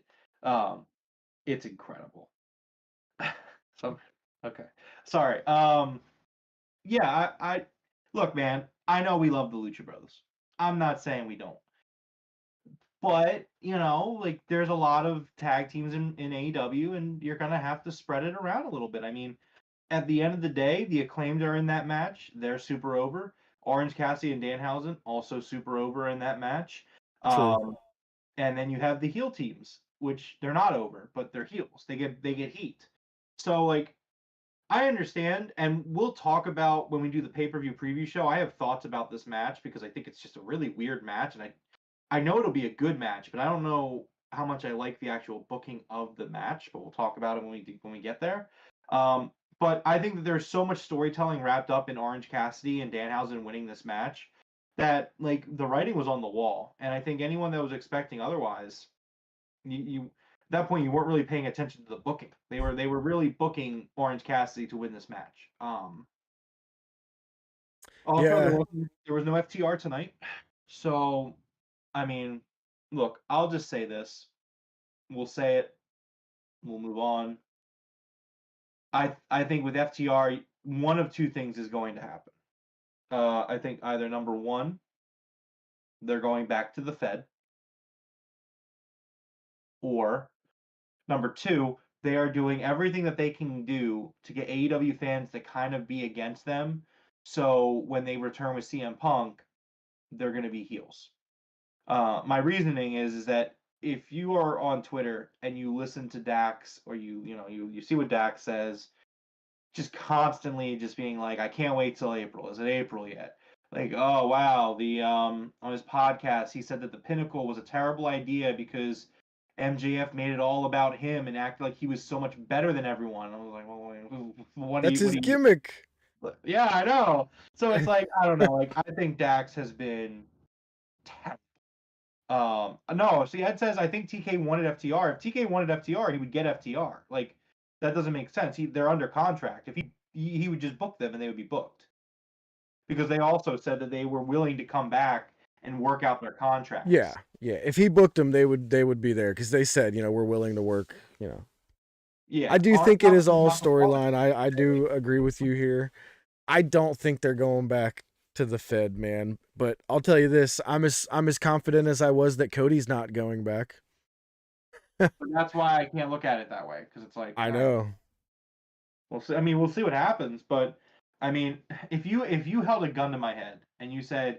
It's incredible. So, okay, sorry. Yeah, I look, man. I know we love the Lucha Brothers. I'm not saying we don't, but like there's a lot of tag teams in AEW, and you're gonna have to spread it around a little bit. I mean, at the end of the day, the Acclaimed are in that match. They're super over. Orange Cassidy and Danhausen also super over in that match. True. And then you have the heel teams, which they're not over, but they're heels. They get heat. So like I understand, and we'll talk about when we do the pay-per-view preview show. I have thoughts about this match because I think it's just a really weird match, and I know it'll be a good match, but I don't know how much I like the actual booking of the match. But we'll talk about it when we get there. Um, but I think that there's so much storytelling wrapped up in Orange Cassidy and Danhausen winning this match that like the writing was on the wall, and I think anyone that was expecting otherwise, you at that point you weren't really paying attention to the booking. They were really booking Orange Cassidy to win this match. Also Yeah. there was no FTR tonight, so I mean, look, I'll just say this. We'll say it. We'll move on. I think with FTR, one of two things is going to happen. I think either number one, they're going back to the Fed, or number two, they are doing everything that they can do to get AEW fans to kind of be against them. So when they return with CM Punk, they're going to be heels. My reasoning is that if you are on Twitter and you listen to Dax, or you see what Dax says, just constantly just being like, I can't wait till April. Is it April yet? Like, oh wow, the on his podcast he said that the Pinnacle was a terrible idea because MJF made it all about him and acted like he was so much better than everyone. I was like, well, what do That's you, his gimmick. yeah, I know. So it's like, I don't know. Like, I think Dax has been terrible. No, see, Ed says I think TK wanted FTR. If TK wanted FTR, he would get FTR. Like, that doesn't make sense. They're under contract. If he would just book them and they would be booked. Because they also said that they were willing to come back and work out their contracts. Yeah. If he booked them, they would be there because they said, we're willing to work. Yeah. I do think it is all storyline. Right? I do agree with you here. I don't think they're going back to the Fed, man. But I'll tell you this: I'm as confident as I was that Cody's not going back. But that's why I can't look at it that way, because it's like, I know. We'll see. I mean, we'll see what happens. But I mean, if you held a gun to my head and you said,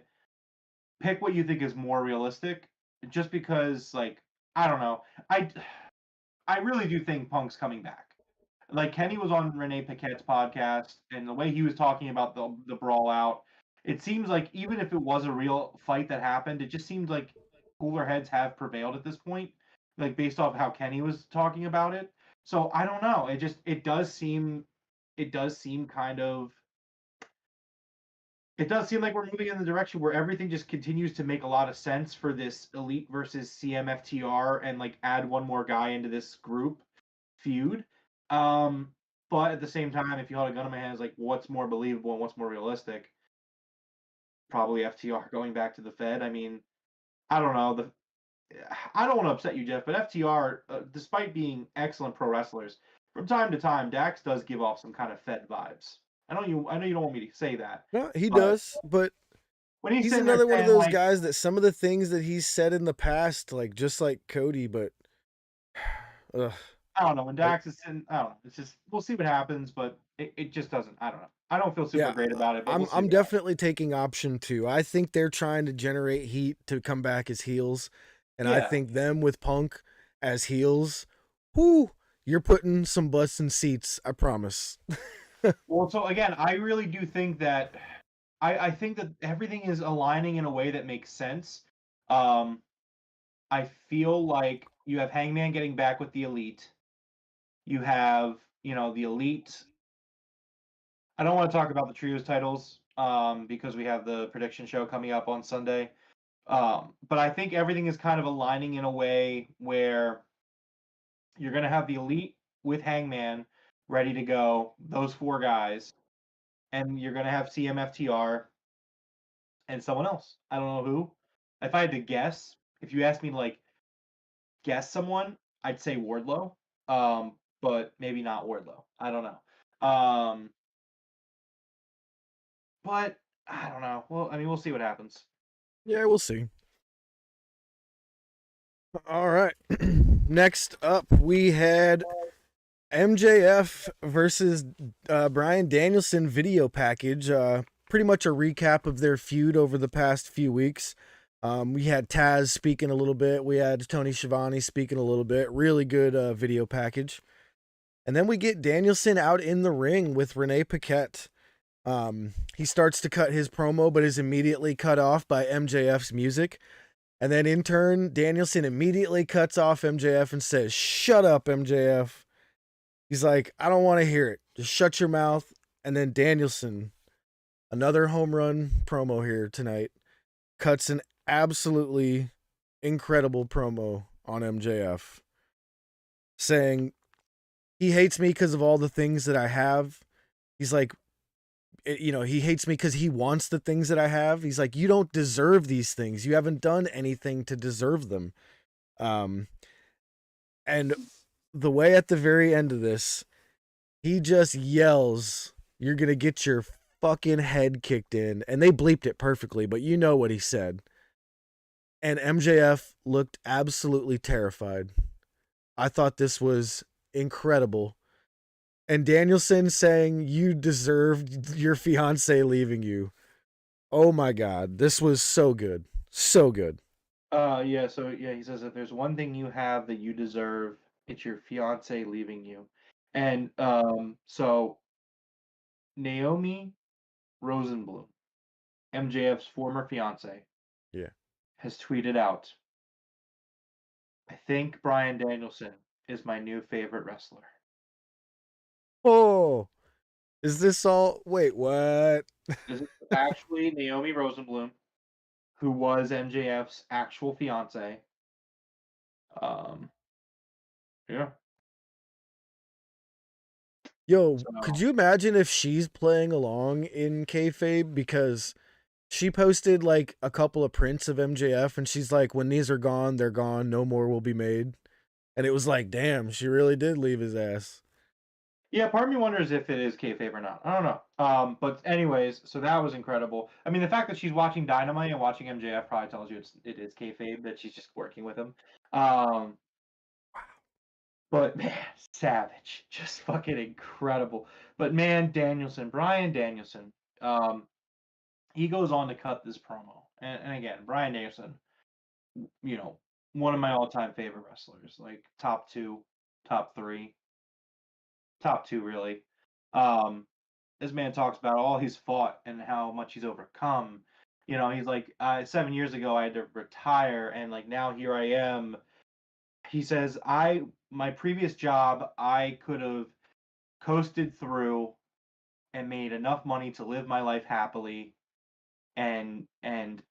pick what you think is more realistic, just because, like, I don't know, I really do think Punk's coming back. Like, Kenny was on Renee Paquette's podcast, and the way he was talking about the brawl out, it seems like even if it was a real fight that happened, it just seems like cooler heads have prevailed at this point. like based off how Kenny was talking about it. So I don't know. It does seem kind of it does seem like we're moving in the direction where everything just continues to make a lot of sense for this Elite versus CMFTR and like add one more guy into this group feud. Um, but at the same time, if you held a gun in my hands, like what's more believable and what's more realistic? Probably FTR going back to the Fed. I mean, I don't know. I don't want to upset you, Jeff, but FTR, despite being excellent pro wrestlers, from time to time, Dax does give off some kind of Fed vibes. I know you don't want me to say that, No, he but does, but when he's he's sitting there another one of saying those like, guys that some of the things that he's said in the past, like just like Cody, but ugh, I don't know, when like Dax is sitting, I don't know. It's just we'll see what happens, but it just doesn't. I don't know. I don't feel super yeah, great about it, but we'll see I'm what happens. definitely taking option 2. I think they're trying to generate heat to come back as heels, and I Yeah. think them with Punk as heels, whoo, you're putting some butts in seats, I promise. Well, so again, I really do think that I think that everything is aligning in a way that makes sense. Um, I feel like you have Hangman getting back with the Elite. You have, the Elite. I don't want to talk about the trios titles because we have the prediction show coming up on Sunday. But I think everything is kind of aligning in a way where you're going to have the Elite with Hangman ready to go, those 4 guys, and you're going to have CMFTR and someone else. I don't know who. If I had to guess, if you asked me to like guess someone, I'd say Wardlow. But maybe not Wardlow. I don't know. But I don't know. Well, I mean, we'll see what happens. Yeah, we'll see. All right. Next up, we had MJF versus Brian Danielson video package. Pretty much a recap of their feud over the past few weeks. We had Taz speaking a little bit. We had Tony Schiavone speaking a little bit. Really good video package. And then we get Danielson out in the ring with Renee Paquette. He starts to cut his promo, but is immediately cut off by MJF's music. And then in turn, Danielson immediately cuts off MJF and says, "Shut up, MJF." He's like, "I don't want to hear it. Just shut your mouth." And then Danielson, another home run promo here tonight, cuts an absolutely incredible promo on MJF, saying he hates me because of all the things that I have. He's like, he hates me because he wants the things that I have. He's like, you don't deserve these things. You haven't done anything to deserve them. And the way at the very end of this, he just yells, "You're going to get your fucking head kicked in." And they bleeped it perfectly, but you know what he said. And MJF looked absolutely terrified. I thought this was incredible. And Danielson saying, "You deserved your fiance leaving you." Oh my God. This was so good. So good. Yeah, so yeah, he says that there's one thing you have that you deserve, it's your fiance leaving you. And so Naomi Rosenblum, MJF's former fiance, Yeah. has tweeted out, "I think Brian Danielson is my new favorite wrestler." Oh, is this all? Wait, what? This is actually Naomi Rosenblum, who was MJF's actual fiance. Um, yeah. Yo, could So you imagine if she's playing along in kayfabe? Because she posted like a couple of prints of MJF and she's like, "When these are gone, they're gone. No more will be made." And it was like, damn, she really did leave his ass. yeah, part of me wonders if it is kayfabe or not. I don't know. But anyways, so that was incredible. I mean, the fact that she's watching Dynamite and watching MJF probably tells you it is kayfabe that she's just working with him. Um, but man, savage, just fucking incredible. But man, Brian Danielson, he goes on to cut this promo, and again, Brian Danielson, you know, one of my all-time favorite wrestlers, like top 2, top 3, top 2 really. Um, this man talks about all he's fought and how much he's overcome. He's like, 7 years ago I had to retire, and like now here I am, he says, my previous job, I could have coasted through and made enough money to live my life happily, and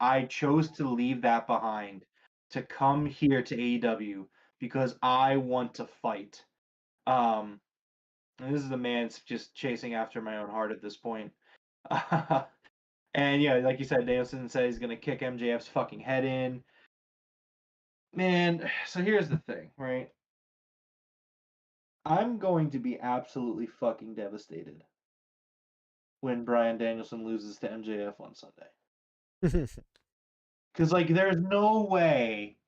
I chose to leave that behind to come here to AEW because I want to fight. And this is a man just chasing after my own heart at this point. And yeah, like you said, Danielson said he's gonna kick MJF's fucking head in. Man, so here's the thing, right? I'm going to be absolutely fucking devastated when Bryan Danielson loses to MJF on Sunday. Because, like, there's no way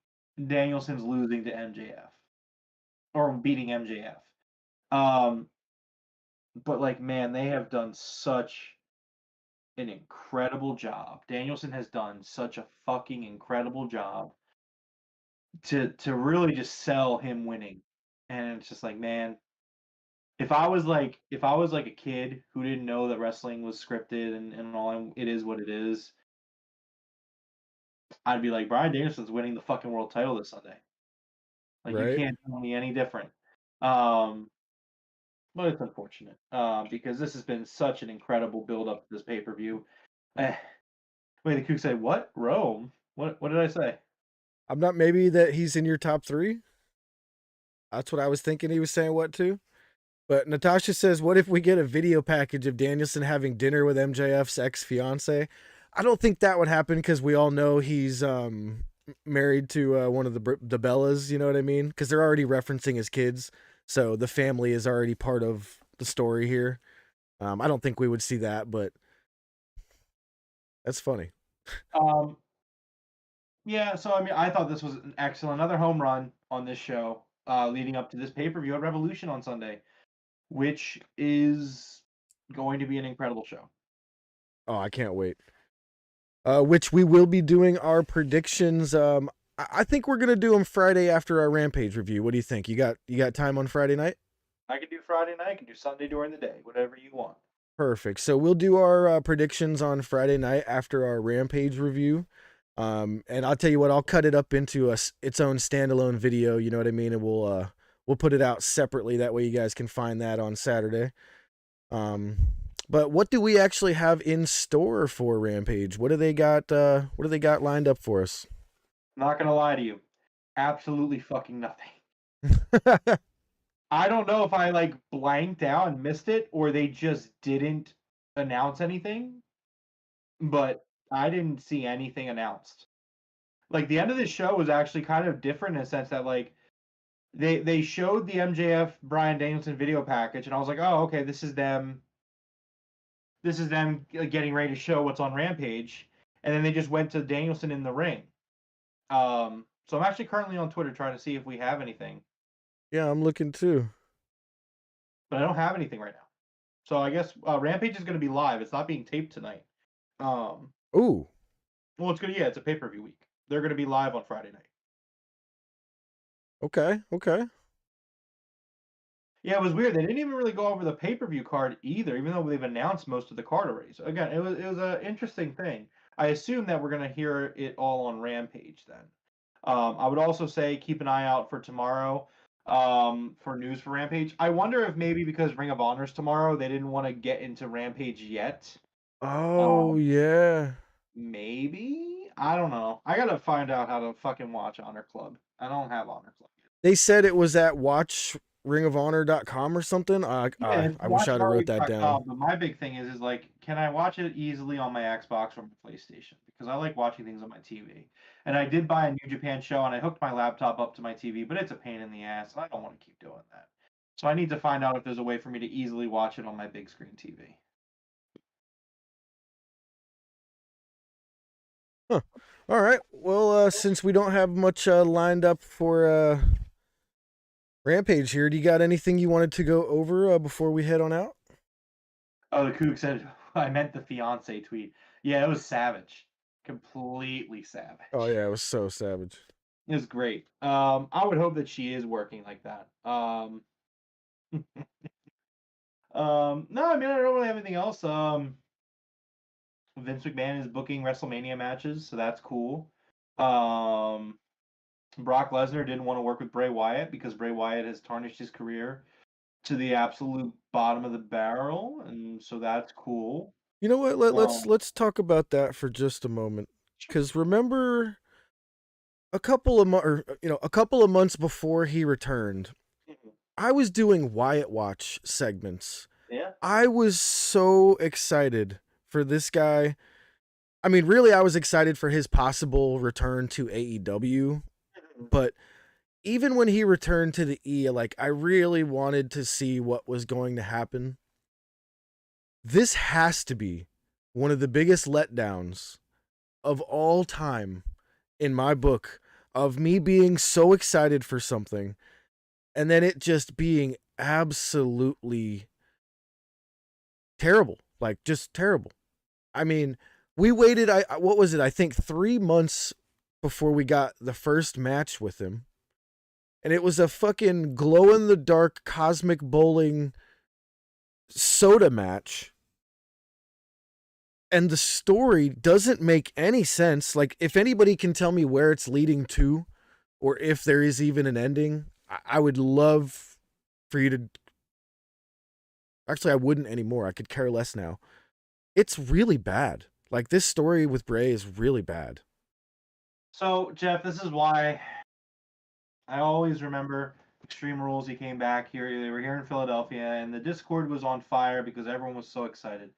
Danielson's losing to MJF or beating MJF. But, like, man, they have done such an incredible job. Danielson has done such a fucking incredible job to really just sell him winning. And it's just like, man, if I was like a kid who didn't know that wrestling was scripted and all, it is what it is, I'd be like, Bryan Danielson's winning the fucking world title this Sunday. Like, you Right? can't tell me any different. But it's unfortunate because this has been such an incredible build up to this pay per view. Wait, the Kook said what? Rome? What did I say? I'm not maybe that he's in your top 3. That's what I was thinking he was saying what to. But Natasha says, what if we get a video package of Danielson having dinner with MJF's ex-fiance? I don't think that would happen because we all know he's married to one of the Bellas, you know what I mean? Because they're already referencing his kids. So the family is already part of the story here. I don't think we would see that, but that's funny. Yeah, so I mean, I thought this was an excellent, another home run on this show, leading up to this pay per view at Revolution on Sunday, which is going to be an incredible show. Oh, I can't wait. Which we will be doing our predictions. I think we're gonna do them Friday after our Rampage review. What do you think? You got time on Friday night? I can do Friday night, I can do Sunday during the day, whatever you want. Perfect. So we'll do our predictions on Friday night after our Rampage review. And I'll tell you what, I'll cut it up into its own standalone video. You know what I mean? And we'll put it out separately. That way you guys can find that on Saturday. But what do we actually have in store for Rampage? What do they got? What do they got lined up for us? Not gonna lie to you, absolutely fucking nothing. I don't know if I like blanked out and missed it, or they just didn't announce anything, but I didn't see anything announced. Like, the end of this show was actually kind of different in a sense that, like, they showed the MJF Bryan Danielson video package, and I was like, oh, okay, this is them getting ready to show what's on Rampage, and then they just went to Danielson in the ring. So I'm actually currently on Twitter trying to see if we have anything, Yeah, I'm looking too. but I don't have anything right now. So I guess Rampage is going to be live. It's not being taped tonight. Ooh. Well, it's a pay-per-view week. They're going to be live on Friday night. Okay. Yeah, it was weird. They didn't even really go over the pay-per-view card either, even though they've announced most of the card already. So again, it was an interesting thing. I assume that we're going to hear it all on Rampage then. I would also say keep an eye out for tomorrow for news for Rampage. I wonder if maybe because Ring of Honor's tomorrow, they didn't want to get into Rampage yet. Oh, yeah. Maybe? I don't know. I got to find out how to fucking watch Honor Club. I don't have Honor Club yet. They said it was at watchringofhonor.com or something. Yeah, I wish I'd have wrote that down. But my big thing is like, can I watch it easily on my Xbox or my PlayStation? Because I like watching things on my TV. And I did buy a New Japan show, and I hooked my laptop up to my TV, but it's a pain in the ass, and I don't want to keep doing that. So I need to find out if there's a way for me to easily watch it on my big screen TV. Huh. All right. Well, since we don't have much lined up for Rampage here, do you got anything you wanted to go over before we head on out? Oh, the Kook said, I meant the fiance tweet. Yeah, it was savage. Completely savage. Oh, yeah, it was so savage. It was great. I would hope that she is working like that. No, I mean, I don't really have anything else. Vince McMahon is booking WrestleMania matches, so that's cool. Brock Lesnar didn't want to work with Bray Wyatt because Bray Wyatt has tarnished his career to the absolute bottom of the barrel, and so that's cool. You know what? Um, Let's talk about that for just a moment. Because remember a couple of a couple of months before he returned, I was doing Wyatt Watch segments. yeah. I was so excited for this guy. I mean, really, I was excited for his possible return to AEW, but even when he returned to the E, like, I really wanted to see what was going to happen. This has to be one of the biggest letdowns of all time in my book, of me being so excited for something and then it just being absolutely terrible. Like, just terrible. I mean, we waited, what was it? I think 3 months before we got the first match with him. And it was a fucking glow in the dark cosmic bowling soda match. And the story doesn't make any sense. Like, if anybody can tell me where it's leading to, or if there is even an ending, I would love for you to. Actually, I wouldn't anymore. I could care less now. It's really bad. Like, this story with Bray is really bad. So, Jeff, this is why I always remember Extreme Rules. He came back here. They were here in Philadelphia, and the Discord was on fire because everyone was so excited.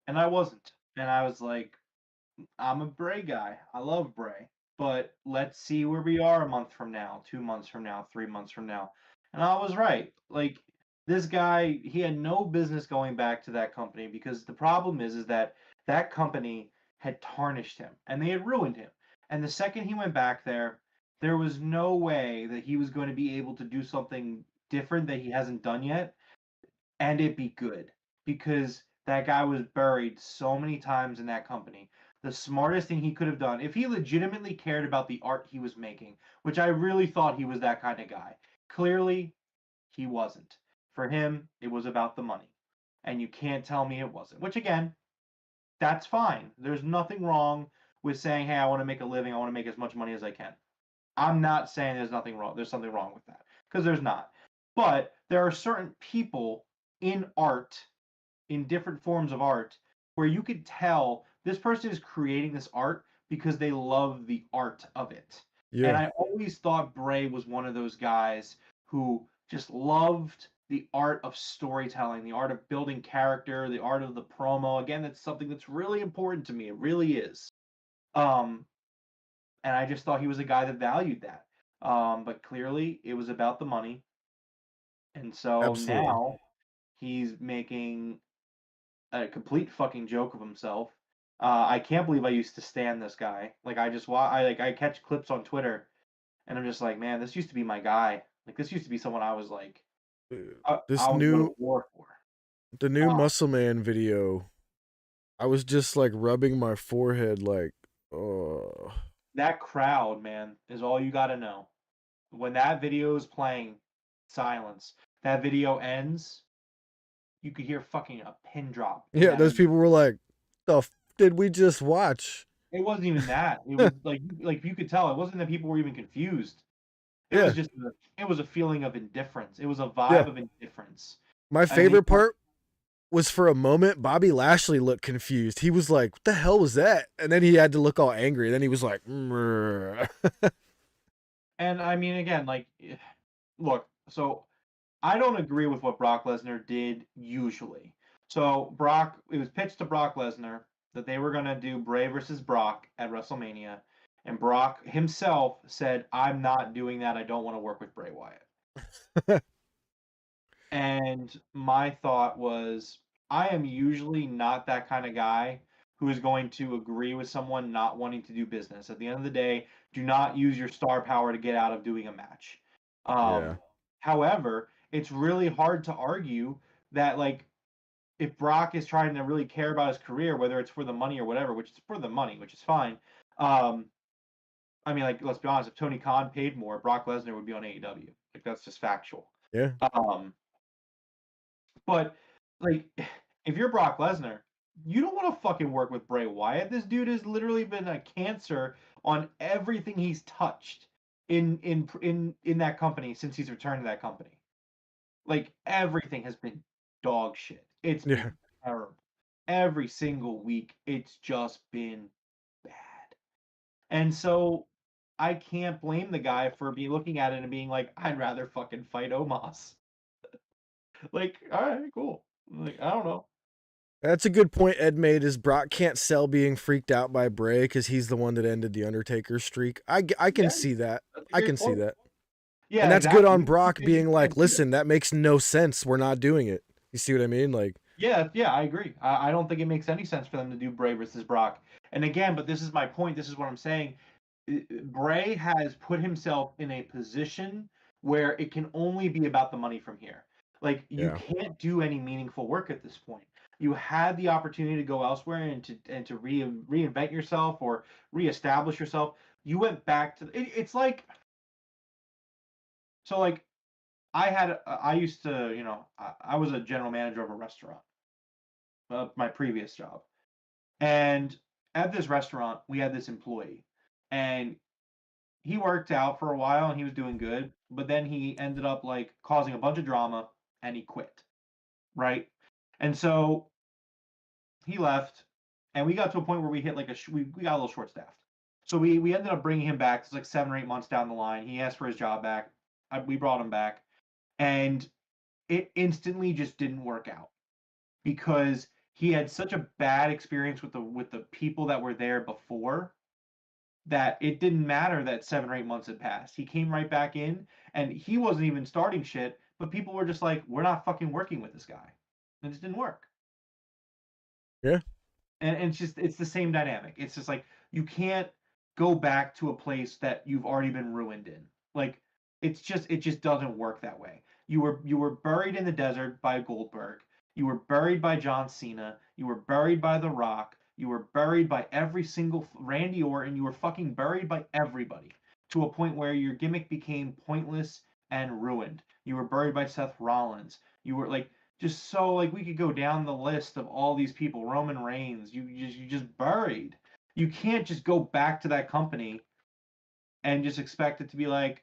And I wasn't. And I was like, I'm a Bray guy. I love Bray. But let's see where we are a month from now, 2 months from now, 3 months from now. And I was right. Like, this guy, he had no business going back to that company because the problem is that that company had tarnished him and they had ruined him. And the second he went back there was no way that he was going to be able to do something different that he hasn't done yet and it be good because that guy was buried so many times in that company. The smartest thing he could have done, if he legitimately cared about the art he was making, which I really thought he was that kind of guy, clearly he wasn't. For him, it was about the money. And you can't tell me it wasn't, which again, that's fine. There's nothing wrong with saying, hey, I want to make a living, I want to make as much money as I can. I'm not saying there's nothing wrong. There's something wrong with that because there's not. But there are certain people in art, in different forms of art, where you could tell this person is creating this art because they love the art of it. And Yeah. I always thought Bray was one of those guys who just loved the art of storytelling, the art of building character, the art of the promo. Again, that's something that's really important to me. It really is. Um, and I just thought he was a guy that valued that. But clearly, it was about the money, and so Absolutely. now he's making a complete fucking joke of himself. I can't believe I used to stand this guy. Like I catch clips on Twitter, and I'm just like, man, this used to be my guy. Like this used to be someone I was like, This I would go to new war for. the new Uh, Muscle Man video, I was just like rubbing my forehead like, oh. that crowd, man, is all you got to know. When that video is playing, silence. That video ends. You could hear fucking a pin drop in Yeah, that. those people were like, the did we just watch? It wasn't even that. It was like you could tell it wasn't that people were even confused. It was Yeah. just it was a feeling of indifference. It was a Yeah. vibe of indifference. My I think favorite part was for a moment, Bobby Lashley looked confused. He was like, what the hell was that? And then he had to look all angry. And then he was like, and I mean again, like look, so I don't agree with what Brock Lesnar did usually. So it was pitched to Brock Lesnar that they were gonna do Bray versus Brock at WrestleMania, and Brock himself said, "I'm not doing that. I don't want to work with Bray Wyatt." And my thought was, I am usually not that kind of guy who is going to agree with someone not wanting to do business. At the end of the day, do not use your star power to get out of doing a match. Yeah. However, it's really hard to argue that like if Brock is trying to really care about his career, whether it's for the money or whatever, which is for the money, which is fine. I mean, like let's be honest, if Tony Khan paid more, Brock Lesnar would be on AEW. Like that's just factual. Yeah. Um, but like, if you're Brock Lesnar, you don't want to fucking work with Bray Wyatt. This dude has literally been a cancer on everything he's touched. in that company since he's returned to that company. Like everything has been dog shit. It's Yeah. been terrible. Every single week, it's just been bad. And so I can't blame the guy for looking at it and being like, I'd rather fucking fight Omos. Like, all right, cool. Like, I don't know. That's a good point Ed made. Is Brock can't sell being freaked out by Bray because he's the one that ended the Undertaker streak. I can Yeah, see that. that's a I great can see point. that. Yeah, And that's good exactly. on We Brock can't- being we like, can't do that. listen, that makes no sense. We're not doing it. You see what I mean? Like, Yeah, I agree. I don't think it makes any sense for them to do Bray versus Brock. And again, but this is my point. This is what I'm saying. Bray has put himself in a position where it can only be about the money from here. Like you Yeah. can't do any meaningful work at this point. You had the opportunity to go elsewhere and to reinvent yourself or reestablish yourself. You went back to it's like so like I used to I was a general manager of a restaurant, my previous job. And at this restaurant, we had this employee, and he worked out for a while and he was doing good, but then he ended up like causing a bunch of drama and he quit, right? And so he left, and we got to a point where we hit like we got a little short staffed. So we ended up bringing him back. It's like 7 or 8 months down the line. He asked for his job back. We brought him back, and it instantly just didn't work out because he had such a bad experience with the people that were there before that it didn't matter that 7 or 8 months had passed. He came right back in, and he wasn't even starting shit, but people were just like, "We're not fucking working with this guy," and it just didn't work. yeah. And it's the same dynamic. It's just like you can't go back to a place that you've already been ruined in. Like it just doesn't work that way. You were buried in the desert by Goldberg. You were buried by John Cena. You were buried by The Rock. You were buried by every single Randy Orton. You were fucking buried by everybody to a point where your gimmick became pointless and ruined. You were buried by Seth Rollins. You were like just so like we could go down the list of all these people. Roman Reigns, you just buried. You can't just go back to that company and just expect it to be like,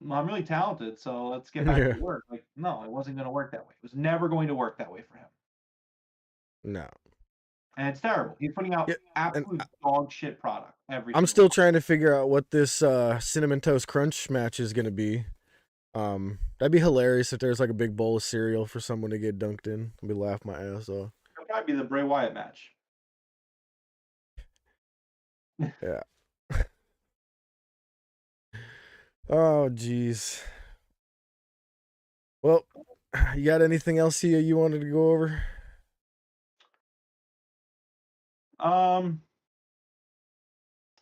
well, I'm really talented, so let's get back Yeah. to work. Like, no, it wasn't going to work that way. It was never going to work that way for him, No. and it's terrible. He's putting Yeah. out And absolute dog shit product every I'm single still time. trying to figure out what this cinnamon toast crunch match is gonna be. That'd be hilarious if there's like a big bowl of cereal for someone to get dunked in. I'd be laugh my ass off. It'll probably be the Bray Wyatt match. Yeah. Oh jeez. Well, you got anything else here you wanted to go over?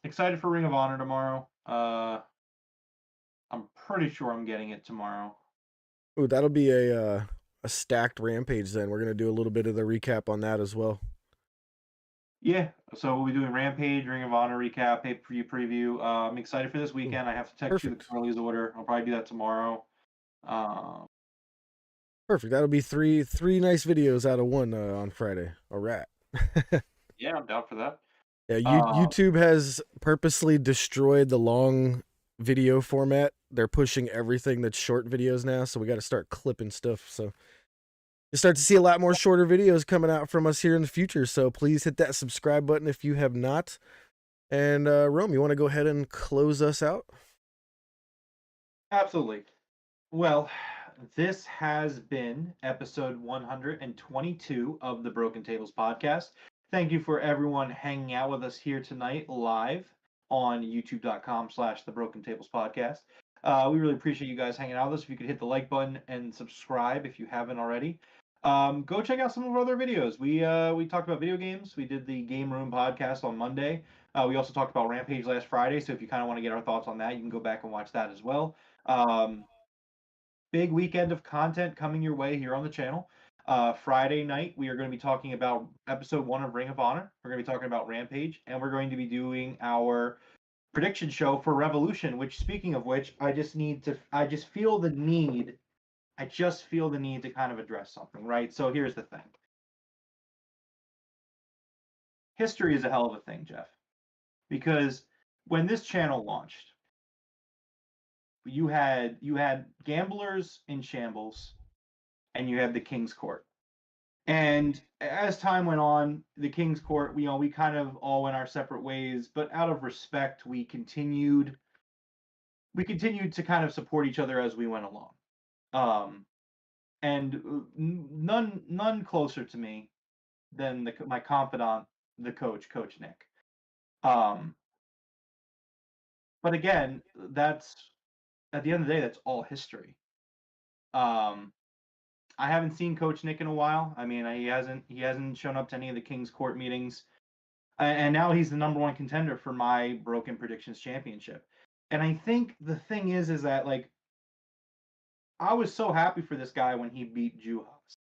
Excited for Ring of Honor tomorrow. I'm pretty sure I'm getting it tomorrow. Ooh, that'll be a stacked Rampage then. We're gonna do a little bit of the recap on that as well. Yeah, so we'll be doing Rampage, Ring of Honor recap, pay-per-view preview. I'm excited for this weekend. I have to text you the Perfect. Curly's order. I'll probably do that tomorrow. Perfect. That'll be three nice videos out of one on Friday. All right. Yeah, I'm down for that. Yeah, Uh, YouTube has purposely destroyed the long video format. They're pushing everything that's short videos now, so we got to start clipping stuff. So you start to see a lot more shorter videos coming out from us here in the future. So please hit that subscribe button if you have not. And Rome, you want to go ahead and close us out? Absolutely. Well, this has been episode 122 of the Broken Tables podcast. Thank you for everyone hanging out with us here tonight live on youtube.com/the Broken Tables podcast. We really appreciate you guys hanging out with us. If you could hit the like button and subscribe if you haven't already. Go check out some of our other videos. We talked about video games. We did the Game Room podcast on Monday. We also talked about Rampage last Friday. So if you kind of want to get our thoughts on that, you can go back and watch that as well. Big weekend of content coming your way here on the channel. Friday night, we are going to be talking about episode 1 of Ring of Honor. We're going to be talking about Rampage, and we're going to be doing our prediction show for Revolution, which, speaking of which, I just feel the need to kind of address something, right? So here's the thing. History is a hell of a thing, Jeff, because when this channel launched, you had gamblers in shambles, and you had the King's Court. And as time went on, the King's Court, we kind of all went our separate ways, but out of respect, we continued to kind of support each other as we went along. And none closer to me than my confidant, the Coach Nick. But again, that's at the end of the day, that's all history. I haven't seen Coach Nick in a while. I mean, he hasn't shown up to any of the King's Court meetings, and now he's the number one contender for my Broken Predictions Championship. And I think the thing is that, like, I was so happy for this guy when he beat Juhas.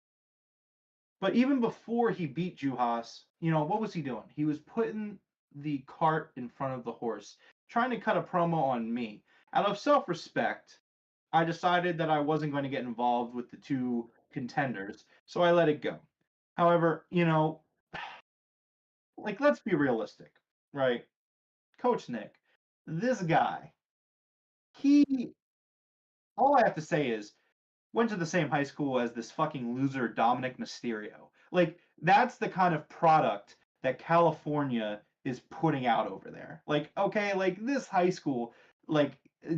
But even before he beat Juhas, what was he doing? He was putting the cart in front of the horse, trying to cut a promo on me. Out of self-respect, I decided that I wasn't going to get involved with the two contenders, so I let it go. However, like, let's be realistic, right? Coach Nick, this guy, all I have to say is, went to the same high school as this fucking loser Dominic Mysterio. Like, that's the kind of product that California is putting out over there. Like, okay, like, this high school, like,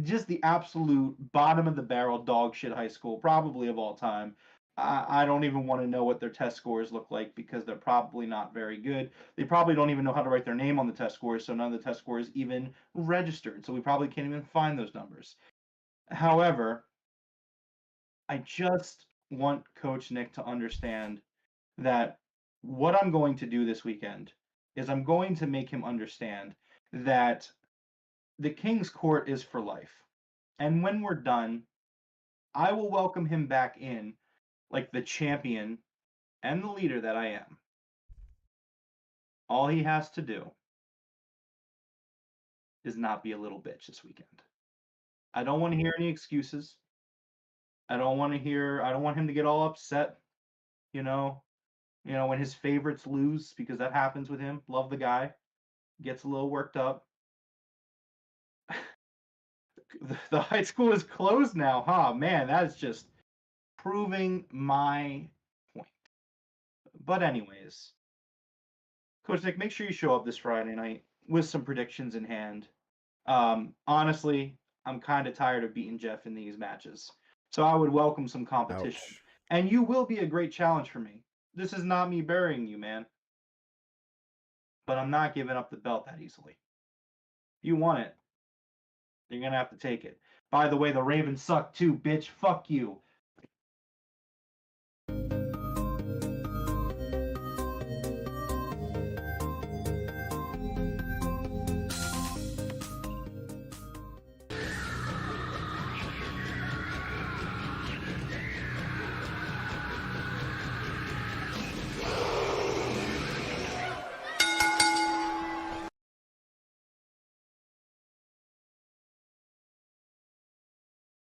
just the absolute bottom of the barrel dog shit high school, probably of all time. I don't even want to know what their test scores look like, because they're probably not very good. They probably don't even know how to write their name on the test scores, so none of the test scores even registered. So we probably can't even find those numbers. However, I just want Coach Nick to understand that what I'm going to do this weekend is I'm going to make him understand that the King's Court is for life. And when we're done, I will welcome him back in like the champion and the leader that I am. All he has to do is not be a little bitch this weekend. I don't want to hear any excuses. I don't want him to get all upset, when his favorites lose, because that happens with him. Love the guy. Gets a little worked up. The high school is closed now, huh? Man, that is just proving my point. But anyways, Coach Nick, make sure you show up this Friday night with some predictions in hand. Honestly, I'm kind of tired of beating Jeff in these matches, so I would welcome some competition. Ouch. And you will be a great challenge for me. This is not me burying you, man. But I'm not giving up the belt that easily. If you want it, you're going to have to take it. By the way, the Ravens suck too, bitch. Fuck you.